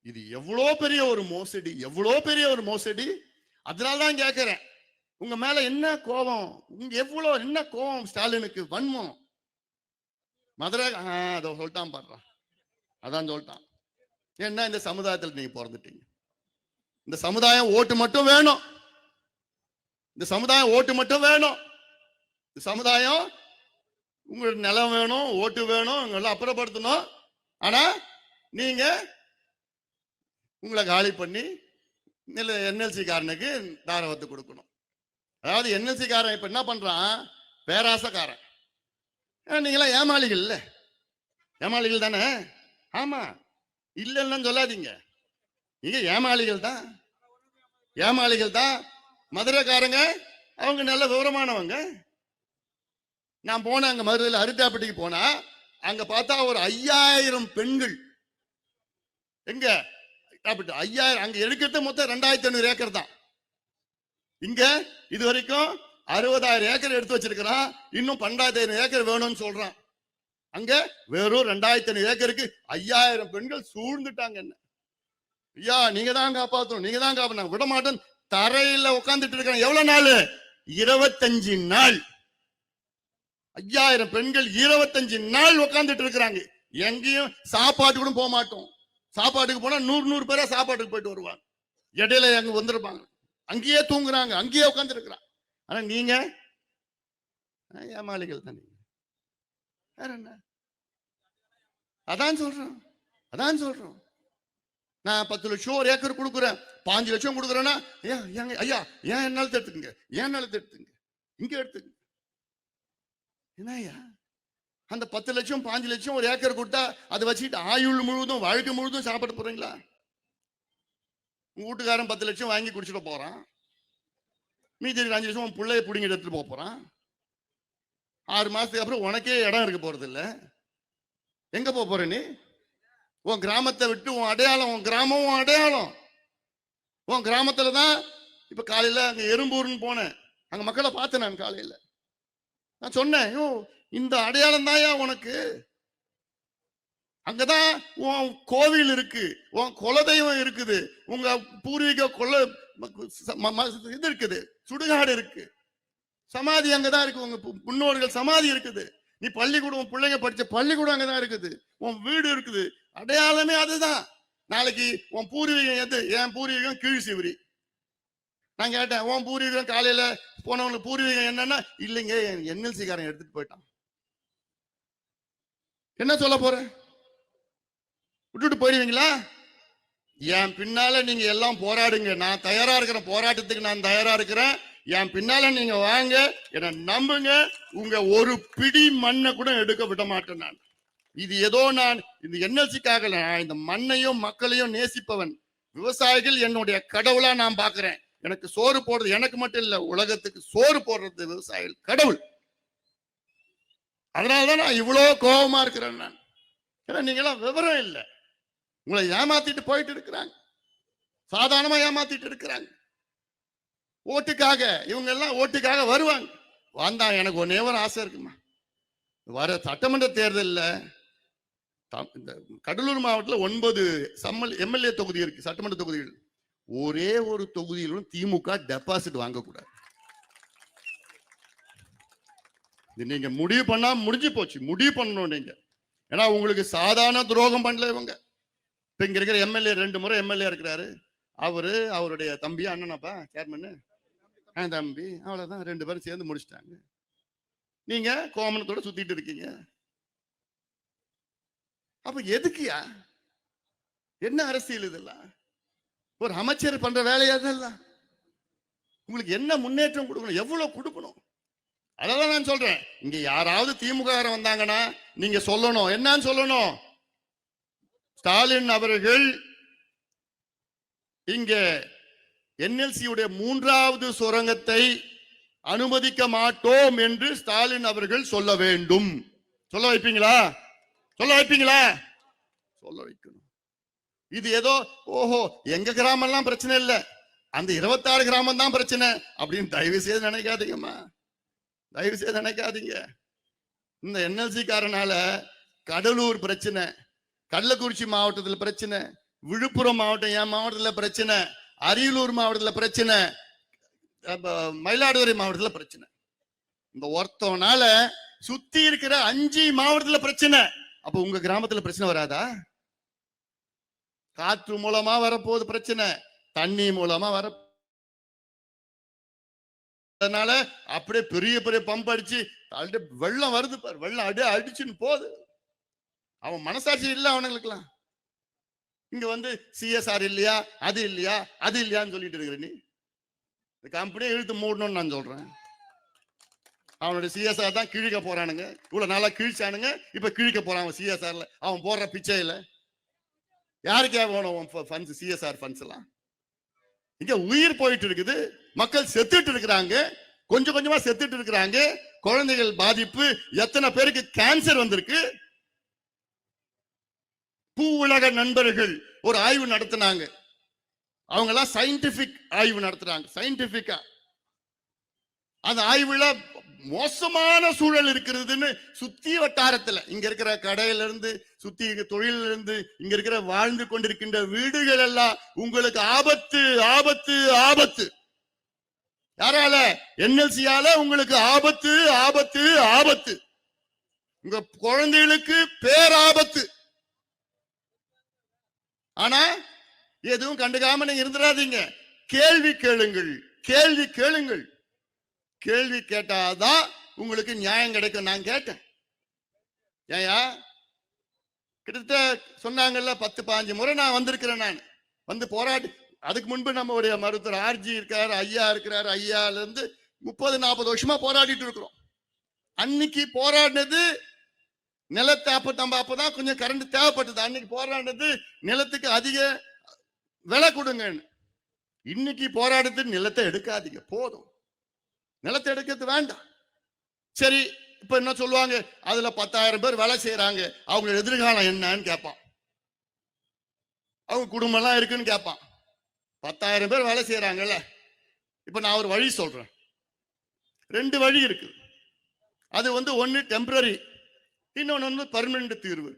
இது எவ்வளவு பெரிய ஒரு மோசடி, எவ்வளவு பெரிய ஒரு மோசடி. அதனாலதான் கேட்கிறேன், உங்க மேல என்ன கோபம், உங்க எவ்வளவு என்ன கோபம் ஸ்டாலினுக்கு, வன்மம். மதுரை அதை சொல்லிட்டான் பாடுறா, அதான் சொல்லிட்டான். ஏன்னா இந்த சமுதாயத்தில் நீங்க பிறந்துட்டீங்க, இந்த சமுதாயம் ஓட்டு மட்டும் வேணும், இந்த சமுதாயம் ஓட்டு மட்டும் வேணும், இந்த சமுதாயம் உங்களுக்கு நிலம் வேணும், ஓட்டு வேணும், உங்களை அப்புறப்படுத்தணும். ஆனா நீங்க உங்களை காலி பண்ணி என்எல்சி காரனுக்கு தாரவத்து கொடுக்கணும். அதாவது என்எல்சி காரன் இப்ப என்ன பண்றான், பேராசக்காரன். நீங்களாம் ஏமாளிகள் இல்ல, ஏமாளிகள் தானே? ஆமா, இல்லைன்னு சொல்லாதீங்க, நீங்க ஏமாளிகள் தான், ஏமாளிகள் தான். மதுரைக்காரங்க அவங்க நல்ல விவரமானவங்க. நான் போனேன் அங்க மதுரையில் அரிட்டாப்பட்டிக்கு போனா, அங்க பார்த்தா ஒரு 5000 பெண்கள். எங்க 5000, அங்க எடுக்கிறது மொத்தம் 2500 ஏக்கர் தான். இங்க இது வரைக்கும் 60,000 ஏக்கர் எடுத்து வச்சிருக்கிறான், இன்னும் 12,000 ஏக்கர் வேணும்னு சொல்றான். அங்க வெறும் 2500 ஏக்கருக்கு 5000 பெண்கள் சூழ்ந்துட்டாங்க. என்ன ஐயா, நீங்க தான் காப்பாற்றணும், நீங்க தான் காப்பாற்றணும், விட மாட்டேன். தரையில உட்கார்ந்துட்டு இருக்காங்க. எவ்வளவு நாள்? 25 நாள். 5000 பெண்கள் 25 நாள் உட்கார்ந்துட்டு இருக்கிறாங்க. எங்கேயும் சாப்பாட்டுக்கு கூட போக மாட்டோம். சாப்பாட்டுக்கு போனா 100 பேரா சாப்பாட்டுக்கு போயிட்டு வருவாங்க. இடையில அங்க வந்துருப்பாங்க, அங்கேயே தூங்குறாங்க, அங்கேயே உட்கார்ந்து இருக்கிறாங்க. ஆனா நீங்க ஏமாளிகள் தான். நீங்க வேற என்ன? அதான் சொல்றோம், அதான் சொல்றோம். நான் 10 லட்சம் ஒரு ஏக்கர் கொடுக்குறேன், 5 லட்சம் கொடுக்குறேன்னா ஐயா ஏன் என்னால எடுத்துக்கங்க, ஏன் நிலத்தை எடுத்துங்க, இங்க எடுத்துங்க. என்னய்யா, அந்த 10 லட்சம் 5 லட்சம் ஒரு ஏக்கர் கொடுத்தா அதை வச்சுக்கிட்டு ஆயுள் முழுவதும் வாழ்க்கை முழுவதும் சாப்பிட போறீங்களா? உங்க வீட்டுக்காரன் 10 லட்சம் வாங்கி குடிச்சிட்டு போறான், மீதி 5 லட்சம் உன் பிள்ளைய பிடிங்கி எடுத்துட்டு போறான். 6 மாசத்துக்கு அப்புறம் உனக்கே இடம் இருக்க போறது இல்ல. எங்க போற நீ? உன் கிராமத்தை விட்டு, உன் அடையாளம், உன் கிராமம் உன் அடையாளம். உன் கிராமத்துலதான் இப்ப காலையில அங்க எறும்பூர்னு போனேன், அங்க மக்களை பார்த்தேன். நான் காலையில நான் சொன்னேன், இந்த அடையாளம் தாயா உனக்கு, அங்கதான் உன் கோவில் இருக்கு, உன் குலதெய்வம் இருக்குது, உங்க பூர்வீக இது இருக்குது, சுடுகாடு இருக்கு, சமாதி அங்கதான் இருக்கு, உங்க முன்னோர்கள் சமாதி இருக்குது. நீ பள்ளிக்கூடம், உன் பிள்ளைங்க படிச்ச பள்ளிக்கூடம் அங்கதான் இருக்குது, உன் வீடு இருக்குது. அடையாளமே அதுதான். நாளைக்கு உன் பூர்வீகம் எது? என் பூர்வீகம் கீழ்சிவரி. நான் கேட்டேன், உன் பூர்வீகம் காலையில போனவங்களுக்கு பூர்வீகம் என்னன்னா, இல்லைங்க என்எல்சி காரன் எடுத்துட்டு போயிட்டான். என்ன சொல்ல போற? விட்டுட்டு போயிடுவீங்களா? என் பின்னால நீங்க எல்லாம் போராடுங்க, நான் தயாரா இருக்கிறேன், போராட்டத்துக்கு நான் தயாரா இருக்கிறேன். என் பின்னால நீங்க வாங்க, என்ன நம்புங்க. உங்க ஒரு பிடி மண்ணை கூட எடுக்க விட மாட்டேன் நான். இது ஏதோ நான் இந்த என்எல்சிக்காக, இந்த மண்ணையும் மக்களையும் நேசிப்பவன். விவசாயிகள் என்னுடைய கடவுளா நான் பாக்குறேன். எனக்கு சோறு போடுறது, எனக்கு மட்டும் இல்ல, உலகத்துக்கு சோறு போடுறது விவசாயிகள் கடவுள். அதனாலதான் நான் இவ்வளவு கோபமா இருக்கிறேன் நான். ஏன்னா நீங்களாம் விவரம் இல்லை, உங்களை ஏமாத்திட்டு போயிட்டு இருக்கிறாங்க, சாதாரணமா ஏமாத்திட்டு இருக்கிறாங்க. ஓட்டுக்காக, இவங்க எல்லாம் ஓட்டுக்காக வருவாங்க. வந்தா எனக்கு ஒன்னே ஒரு ஆசை இருக்குமா, வர சட்டமன்ற தேர்தலில் இந்த கடலூர் மாவட்டத்தில் 9 எம்எல்ஏ தொகுதி இருக்கு, சட்டமன்ற தொகுதிகள். ஒரே ஒரு தொகுதியிலும் திமுக டெபாசிட் வாங்கக்கூடாது. நீங்க முடிவு பண்ணா முடிஞ்சு போச்சு, முடிவு பண்ணணும் நீங்க. ஏன்னா உங்களுக்கு சாதாரண துரோகம் பண்ணல இவங்க. இப்ப இங்க இருக்கிற எம்எல்ஏ 2 முறை எம்எல்ஏ இருக்கிறாரு. அவருடைய தம்பி அண்ணனாப்பா சேர்மன் தம்பி, அவ்வளவுதான், 2 பேரும் சேர்ந்து முடிச்சிட்டாங்க. நீங்க கோமணத்தோட சுத்திட்டு இருக்கீங்க. அப்ப எதுக்குயா? என்ன அரசியல் இதெல்லாம்? ஒரு அமைச்சர் பண்ற வேலையா இதெல்லாம்? உங்களுக்கு என்ன முன்னேற்றம் கொடுக்கணும், எவ்வளவு கொடுக்கணும்? அதான் நான் சொல்றேன். இங்க யாராவது திமுக வந்தாங்கன்னா நீங்க சொல்லணும், என்னன்னு சொல்லணும், ஸ்டாலின் அவர்கள் இங்க என்எல்சி உடைய 3வது சுரங்கத்தை அனுமதிக்க மாட்டோம் என்று ஸ்டாலின் அவர்கள் சொல்ல வேண்டும். சொல்ல வைப்பீங்களா? சொல்ல வைப்பீங்களா? சொல்ல வைக்கணும். இது ஏதோ ஓஹோ எங்க கிராமம் எல்லாம் பிரச்சனை இல்ல, அந்த 26 கிராமம் தான் பிரச்சனை அப்படின்னு தயவு செய்து நினைக்காதீங்கம்மா, தயவு செய்து நினைக்காதீங்க. இந்த என்எல்சி காரனால கடலூர் பிரச்சனை, கள்ளக்குறிச்சி மாவட்டத்தில் பிரச்சனை, விழுப்புரம் மாவட்டம் என் மாவட்டத்தில் பிரச்சனை, அரியலூர் மாவட்டத்தில் பிரச்சனை, மயிலாடுதுறை மாவட்டத்தில் பிரச்சனை. இந்த ஒருத்தவனால சுத்தி இருக்கிற 5 மாவட்டத்துல பிரச்சனை. அப்ப உங்க கிராமத்துல பிரச்சனை வராதா? காற்று மூலமா வரப்போகுது பிரச்சனை, தண்ணி மூலமா வர, அதனால அப்படியே பெரிய பெரிய பம்ப் அடிச்சு வெள்ளம் வருது பாரு, வெள்ளம் அடிச்சுன்னு போகுது. அவன் மனசாட்சி இல்ல அவனுங்களுக்குலாம். இங்க வந்து சிஎஸ்ஆர் இல்லையா, அது இல்லையா, அது இல்லையான்னு சொல்லிட்டு இருக்கிற நீ. இந்த கம்பெனியை இழுத்து மூடணும்னு நான் சொல்றேன். அவனுடைய சிஎஸ்ஆர் தான் கிழிக்க போறானுங்க, இவ்வளவு நாளா கிழிச்சானுங்க, இப்ப கிழிக்க போறான் அவன் சிஎஸ்ஆர்ல. அவன் போடுற பிச்சையில யாருக்கே வேணும் ஃபண்ட்ஸ், சிஎஸ்ஆர் ஃபண்ட்ஸ் எல்லாம்? இங்க உயிர் போயிட்டு இருக்குது, மக்கள் செத்துட்டு இருக்கிறாங்க, கொஞ்சம் கொஞ்சமா செத்துட்டு இருக்கிறாங்க, குழந்தைகள் பாதிப்பு, எத்தனை பேருக்கு கேன்சர் வந்திருக்கு. பூ உலக நண்பர்கள் ஒரு ஆய்வு நடத்தினாங்க, அவங்க எல்லாம் சயின்டிபிக் ஆய்வு நடத்துறாங்க, சயின்டிபிக்கா. அந்த ஆய்வுல மோசமான சூழல் இருக்கிறதுன்னு சுத்தி வட்டாரத்துல, இங்க இருக்கிற கடையில இருந்து சுத்தி தொழில இருந்து இங்க இருக்கிற வாழ்ந்து கொண்டிருக்கின்ற வீடுகள் எல்லாம் உங்களுக்கு ஆபத்து ஆபத்து ஆபத்து. யாரால? என்எல்சியால உங்களுக்கு ஆபத்து ஆபத்து ஆபத்து. உங்க குழந்தைகளுக்கு பேராபத்து. ஆனா எதுவும் கண்டுக்காம நீங்க இருந்துடாதீங்க, கேள்வி கேளுங்கள், கேள்வி கேளுங்கள். கேள்வி கேட்டாதான் உங்களுக்கு நியாயம் கிடைக்கும். நான் கேட்டேன், ஏயா கிட்டத்தட்ட சொன்னாங்கல்ல 10-15 முறை நான் வந்திருக்கிறேன். நான் வந்து போராடி, அதுக்கு முன்பு நம்மளுடைய மருத்துவர் ஆர்ஜி இருக்காரு, ஐயா இருக்கிறாரு, ஐயால இருந்து 30-40 வருஷமா போராடிட்டு இருக்கிறோம். அன்னைக்கு போராடினது நிலத்தை அப்பதான் கொஞ்சம் கரண்ட் தேவைப்பட்டது. அன்னைக்கு போராடினது நிலத்துக்கு அதிக விலை கொடுங்கன்னு. இன்னைக்கு போராடுறது நிலத்தை எடுக்காதீங்க, போதும், நிலத்தை எடுக்கிறது வேண்டாம். சரி, இப்ப என்ன சொல்லுவாங்க, அதுல 10,000 பேர் வேலை செய்யறாங்க, அவங்க எதிர்காலம் என்னன்னு கேட்பான், அவங்க குடும்பம் எல்லாம் இருக்குன்னு கேட்பான். 10,000 பேர் வேலை செய்யறாங்கல்ல, இப்ப நான் ஒரு வழி சொல்றேன். 2 வழி இருக்கு. அது வந்து ஒன்னு டெம்பரரி, இன்னொன்னு வந்து பர்மனன்ட் தீர்வு.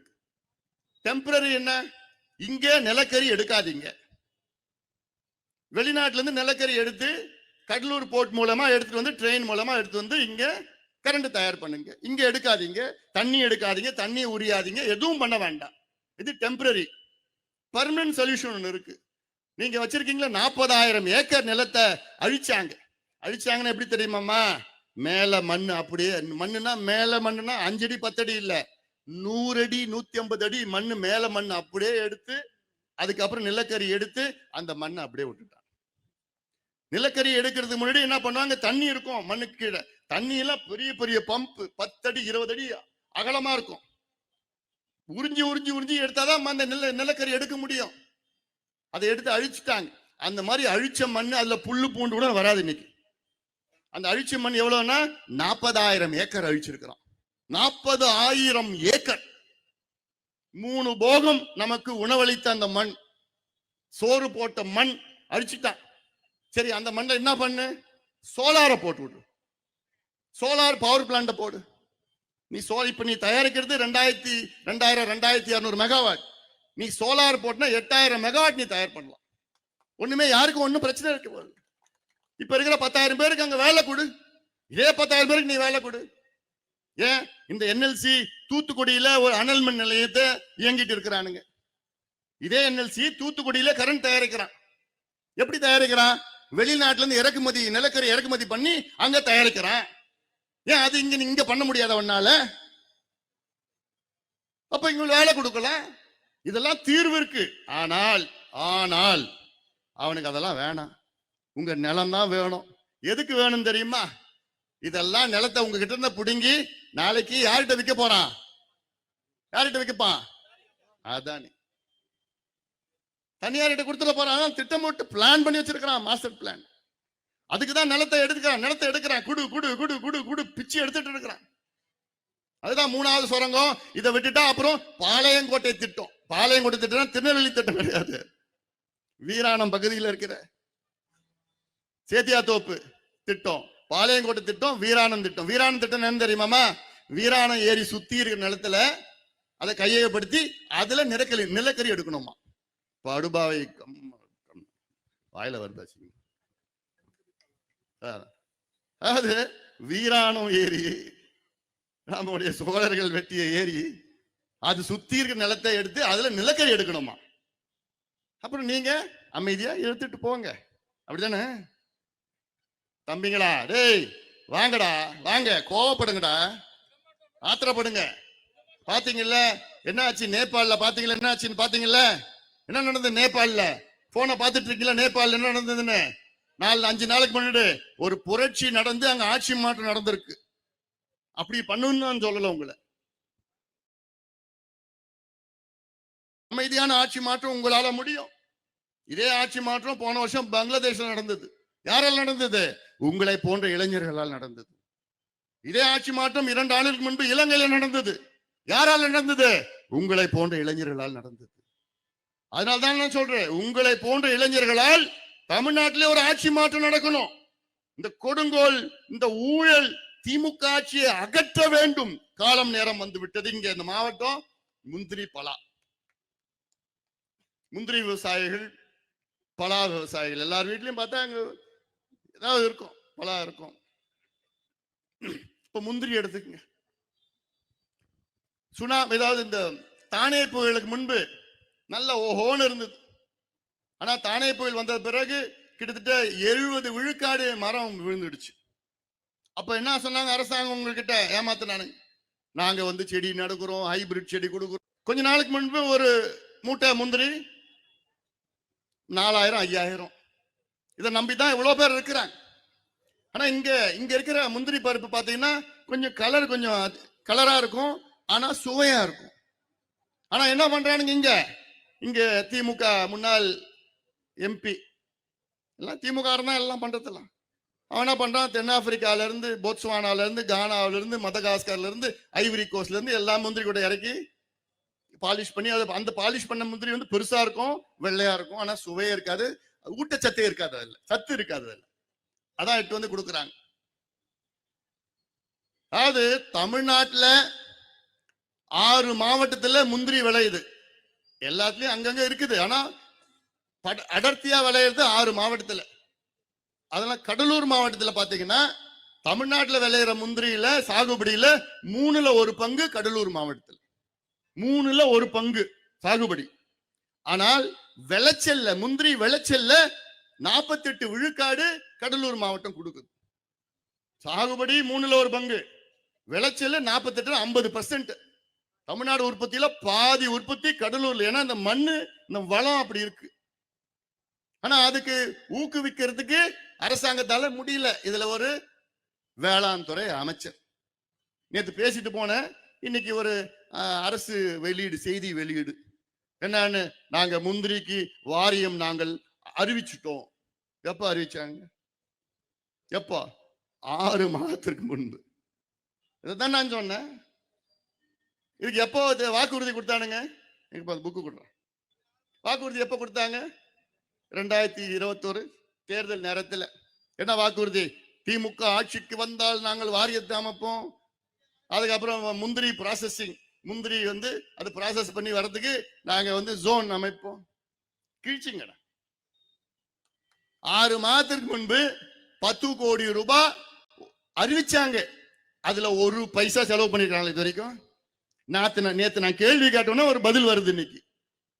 டெம்பரரி என்ன? இங்க நிலக்கரி எடுக்காதீங்க, வெளிநாட்டுல இருந்து நிலக்கரி எடுத்து கடலூர் போர்ட் மூலமா எடுத்துட்டு வந்து ட்ரெயின் மூலமா எடுத்து வந்து இங்க கரண்ட் தயார் பண்ணுங்க. இங்க எடுக்காதீங்க, தண்ணி எடுக்காதீங்க, தண்ணி உரியாதீங்க, எதுவும் பண்ண வேண்டாம். இது டெம்பரரி. பர்மனன்ட் சொல்யூஷன் ஒன்று இருக்கு. நீங்க வச்சிருக்கீங்களா 40,000 ஏக்கர் நிலத்தை அழிச்சாங்க. அழிச்சாங்கன்னா எப்படி தெரியுமாம்மா? மேல மண் அப்படியே, மண்ணுனா மேல மண்ணுனா 5 அடி 10 அடி இல்ல, 100 அடி 150 அடி மண்ணு, மேல மண் அப்படியே எடுத்து அதுக்கப்புறம் நிலக்கரி எடுத்து அந்த மண்ணை அப்படியே விட்டுட்டாங்க. நிலக்கரி எடுக்கிறதுக்கு முன்னாடி என்ன பண்ணுவாங்க, தண்ணி இருக்கும் மண்ணுக்கு கீழே, தண்ணி எல்லாம் பெரிய பெரிய பம்ப் 10 அடி 20 அடி அகலமா இருக்கும். உறிஞ்சி உறிஞ்சி உறிஞ்சி எடுத்தாதான் அந்த நிலக்கரி எடுக்க முடியும். அதை எடுத்து அழிச்சுட்டாங்க. அந்த மாதிரி அழிச்ச மண், அதுல புல்லு பூண்டு கூட வராது. இன்னைக்கு அந்த அழிச்ச மண் எவ்வளவுன்னா 40,000 ஏக்கர் அழிச்சிருக்கிறோம். 40,000 ஏக்கர். 3 போகம் நமக்கு உணவளித்த அந்த மண், சோறு போட்ட மண் அழிச்சுட்டான். சரி, அந்த மண்ணை என்ன பண்ணு, சோலார போட்டு விடு, சோலார் பவர் பிளான்ட் போடு. நீ இப்ப நீ தயாரிக்கிறது 2200 மெகாவாட். நீ சோலார் போட்டுனா 8000 மெகாவாட் நீ தயார் பண்ணலாம். ஒண்ணுமே யாருக்கும் ஒன்னும் பிரச்சனை இருக்கு. இப்ப இருக்கிற 10,000 பேருக்கு அங்க வேலை கொடு, இதே 10,000 பேருக்கு நீ வேலை கொடு. ஏன் இந்த என்எல்சி தூத்துக்குடியில ஒரு அனல் மின் நிலையத்தை இயங்கிட்டு இருக்கிறானுங்க. இதே என்எல்சி தூத்துக்குடியில கரண்ட் தயாரிக்கிறான். எப்படி தயாரிக்கிறான்? வெளிநாட்டுல இருந்து இறக்குமதி, நிலக்கரி இறக்குமதி பண்ணி அங்க தயாரிக்கிறான். ஏன் அது இங்க பண்ண முடியாதவனால? அப்ப இங்க வேலை கொடுக்கலாம். இதெல்லாம் தீர்வு இருக்கு. ஆனால் ஆனால் அவனுக்கு அதெல்லாம் வேணாம். உங்க நிலம் தான் வேணும். எதுக்கு வேணும் தெரியுமா? இதெல்லாம் நிலத்தை உங்ககிட்ட இருந்து புடுங்கி நாளைக்கு யார்கிட்ட விற்க போறான்? யார்கிட்ட விற்கப்பான்? அதானே. தனியார்கிட்ட கொடுத்துட போறான். திட்டம் போட்டு பிளான் பண்ணி வச்சிருக்கிறான், மாஸ்டர் பிளான். அதுக்குதான் நிலத்தை எடுக்கிறான், குடு குடு குடு குடு குடு பிச்சு எடுத்துட்டு இருக்கிறான். அதுதான் 3வது சுரங்கம். இதை விட்டுட்டா அப்புறம் பாளையங்கோட்டை திட்டம். பாளையங்கோட்டை திட்டம் திருநெல்வேலி திட்டம் கிடையாது. வீராணம் பகுதியில் இருக்கிற சேத்தியாத்தோப்பு திட்டம், பாளையங்கோட்டை திட்டம், வீராணம் திட்டம். வீராணம் திட்டம் என்ன தெரியுமாமா? வீராணம் ஏரி சுத்தி இருக்கிற நிலத்துல அதை கையகப்படுத்தி அதுல நிலக்கரி எடுக்கணுமா. படுபாவை வாயில வருதாச்சு. அதாவது வீராணம் ஏரி, நம்முடைய சோழர்கள் வெட்டிய ஏரி, அது சுத்தி இருக்கிற நிலத்தை எடுத்து அதுல நிலக்கரி எடுக்கணுமா. அப்புறம் நீங்க அமைதியா எடுத்துட்டு போங்க, அப்படிதானே தம்பிங்களா? டேய் வாங்கடா, வாங்க, கோவப்படுங்கடா, ஆத்திரப்படுங்க. பாத்தீங்கல்ல என்ன ஆச்சு நேபாள்ல? பாத்தீங்களா என்ன ஆச்சுன்னு? பாத்தீங்கல்ல என்ன நடந்தது நேபாள்ல? போனை பாத்துட்டு இருக்கீங்களா? நேபாள் என்ன நடந்ததுன்னு 4-5 நாளைக்கு முன்னாடி ஒரு புரட்சி நடந்து அங்க ஆட்சி மாற்றம் நடந்திருக்கு. அப்படி பண்ணணும்னு சொல்லல உங்களை. அமைதியான ஆட்சி மாற்றம் உங்களால முடியும். இதே ஆட்சி மாற்றம் போன வருஷம் பங்களாதேஷ்ல நடந்தது. யாரால் நடந்தது? உங்களை போன்ற இளைஞர்களால் நடந்தது. இதே ஆட்சி மாற்றம் 2 ஆண்டுகளுக்கு முன்பு இலங்கையில நடந்தது. யாரால் நடந்தது? உங்களை போன்ற இளைஞர்களால் நடந்தது. அதனால்தான் நான் சொல்றேன், உங்களை போன்ற இளைஞர்களால் தமிழ்நாட்டிலே ஒரு ஆட்சி மாற்றம் நடக்கணும். இந்த கொடுங்கோல், இந்த ஊழல், திமுக ஆட்சியை அகற்ற வேண்டும். காலம் நேரம் வந்து விட்டது. இங்க இந்த மாவட்டம் முந்திரி பலா, முந்திரி விவசாயிகள், பலா விவசாயிகள் எல்லார் வீட்லயும் பார்த்தா அங்க ஏதாவது இருக்கும், பலா இருக்கும். இப்ப முந்திரி எடுத்துக்கங்க. ஏதாவது இந்த தானே புயலுக்கு முன்பு நல்ல ஓஹோன்னு இருந்தது. ஆனா தானே புயல் வந்த பிறகு கிட்டத்தட்ட 70 விழுக்காடு மரம் விழுந்துடுச்சு. அப்ப என்ன சொன்னாங்க அரசாங்கம்? உங்ககிட்ட ஏமாத்தினானுங்க, நாங்க வந்து செடி நடக்கிறோம், ஹைபிரிட் செடி கொடுக்குறோம். கொஞ்ச நாளுக்கு முன்பு ஒரு மூட்டை முந்திரி 4000-5000. இதை நம்பிதான் இவ்வளவு பேர் இருக்கிறாங்க. ஆனா இங்க இருக்கிற முந்திரி பருப்பு பாத்தீங்கன்னா கொஞ்சம் கலரா இருக்கும், ஆனா சுவையா இருக்கும். ஆனா என்ன பண்றானுங்க இங்க திமுக முன்னாள் எம்பி எல்லாம் திமுக தான் எல்லாம் பண்றதெல்லாம். அவன் என்ன பண்றான்? தென்னாப்பிரிக்கால இருந்து, போட்ஸ்வானால இருந்து, கானாவில இருந்து, மதகாஸ்கர்ல இருந்து, ஐவரி கோஸ்ட்ல இருந்து எல்லா முந்திரி கூட இறக்கி பாலிஷ் பண்ணி, அந்த பாலிஷ் பண்ண முந்திரி வந்து பெருசா இருக்கும், வெள்ளையா இருக்கும், ஆனா சுவையே இருக்காது, ஊட்டச்சத்தே இருக்காது, அதுல சத்து இருக்காது. அதுல அதான் இட்டு வந்து கொடுக்குறாங்க. அதாவது தமிழ்நாட்டுல 6 மாவட்டத்துல முந்திரி விளையுது. எல்லாத்துலயும் அங்கங்க இருக்குது, ஆனா அடர்த்தியா விளையிறது 6 மாவட்டத்துல. அதெல்லாம் கடலூர் மாவட்டத்துல பாத்தீங்கன்னா தமிழ்நாட்டுல விளையிற முந்திரியில சாகுபடியில 3ல் 1 பங்கு கடலூர் மாவட்டத்தில், 3ல் 1 பங்கு சாகுபடி. ஆனால் விளைச்சல்ல, முந்திரி விளைச்சல்ல 48 விழுக்காடு கடலூர் மாவட்டம் கொடுக்குது. சாகுபடி 3ல் 1 பங்கு, விளைச்சல் 48, 50%. தமிழ்நாடு உற்பத்தியில பாதி உற்பத்தி கடலூர்ல. ஏன்னா இந்த மண்ணு, இந்த வளம் அப்படி இருக்கு. ஆனா அதுக்கு ஊக்குவிக்கிறதுக்கு அரசாங்கத்தால முடியல. இதுல ஒரு வேளாண் துறை அமைச்சர் நேற்று பேசிட்டு போன, இன்னைக்கு ஒரு அரசு வெளியீடு, செய்தி வெளியீடு என்னன்னு, நாங்க முந்திரிக்கு வாரியம் நாங்கள் அறிவிச்சுட்டோம். எப்ப அறிவிச்சாங்க? எப்போ? 6 மாதத்திற்கு முன்பு. இதைத்தான் நான் சொன்னேன். இதுக்கு எப்போ வாக்குறுதி கொடுத்தானுங்க? புக்கு கொடுறேன். வாக்குறுதி எப்ப கொடுத்தாங்க? 2021 தேர்தல் நேரத்தில். என்ன வாக்குறுதி? திமுக ஆட்சிக்கு வந்தால் நாங்கள் வாரியத்தை அமைப்போம், அதுக்கப்புறம் முந்திரி ப்ராசஸிங், முந்திரி வந்து அது ப்ராசஸ் பண்ணி வர்றதுக்கு நாங்க வந்து ஜோன் அமைப்போம். கிழிச்சிங்கடா. 6 மாதத்திற்கு முன்பு 10 கோடி ரூபாய் அறிவிச்சாங்க. அதுல 1 பைசா செலவு பண்ணிருக்காங்க இது வரைக்கும். நேத்து நான் கேள்வி கேட்டோன்னா ஒரு பதில் வருது. இன்னைக்கு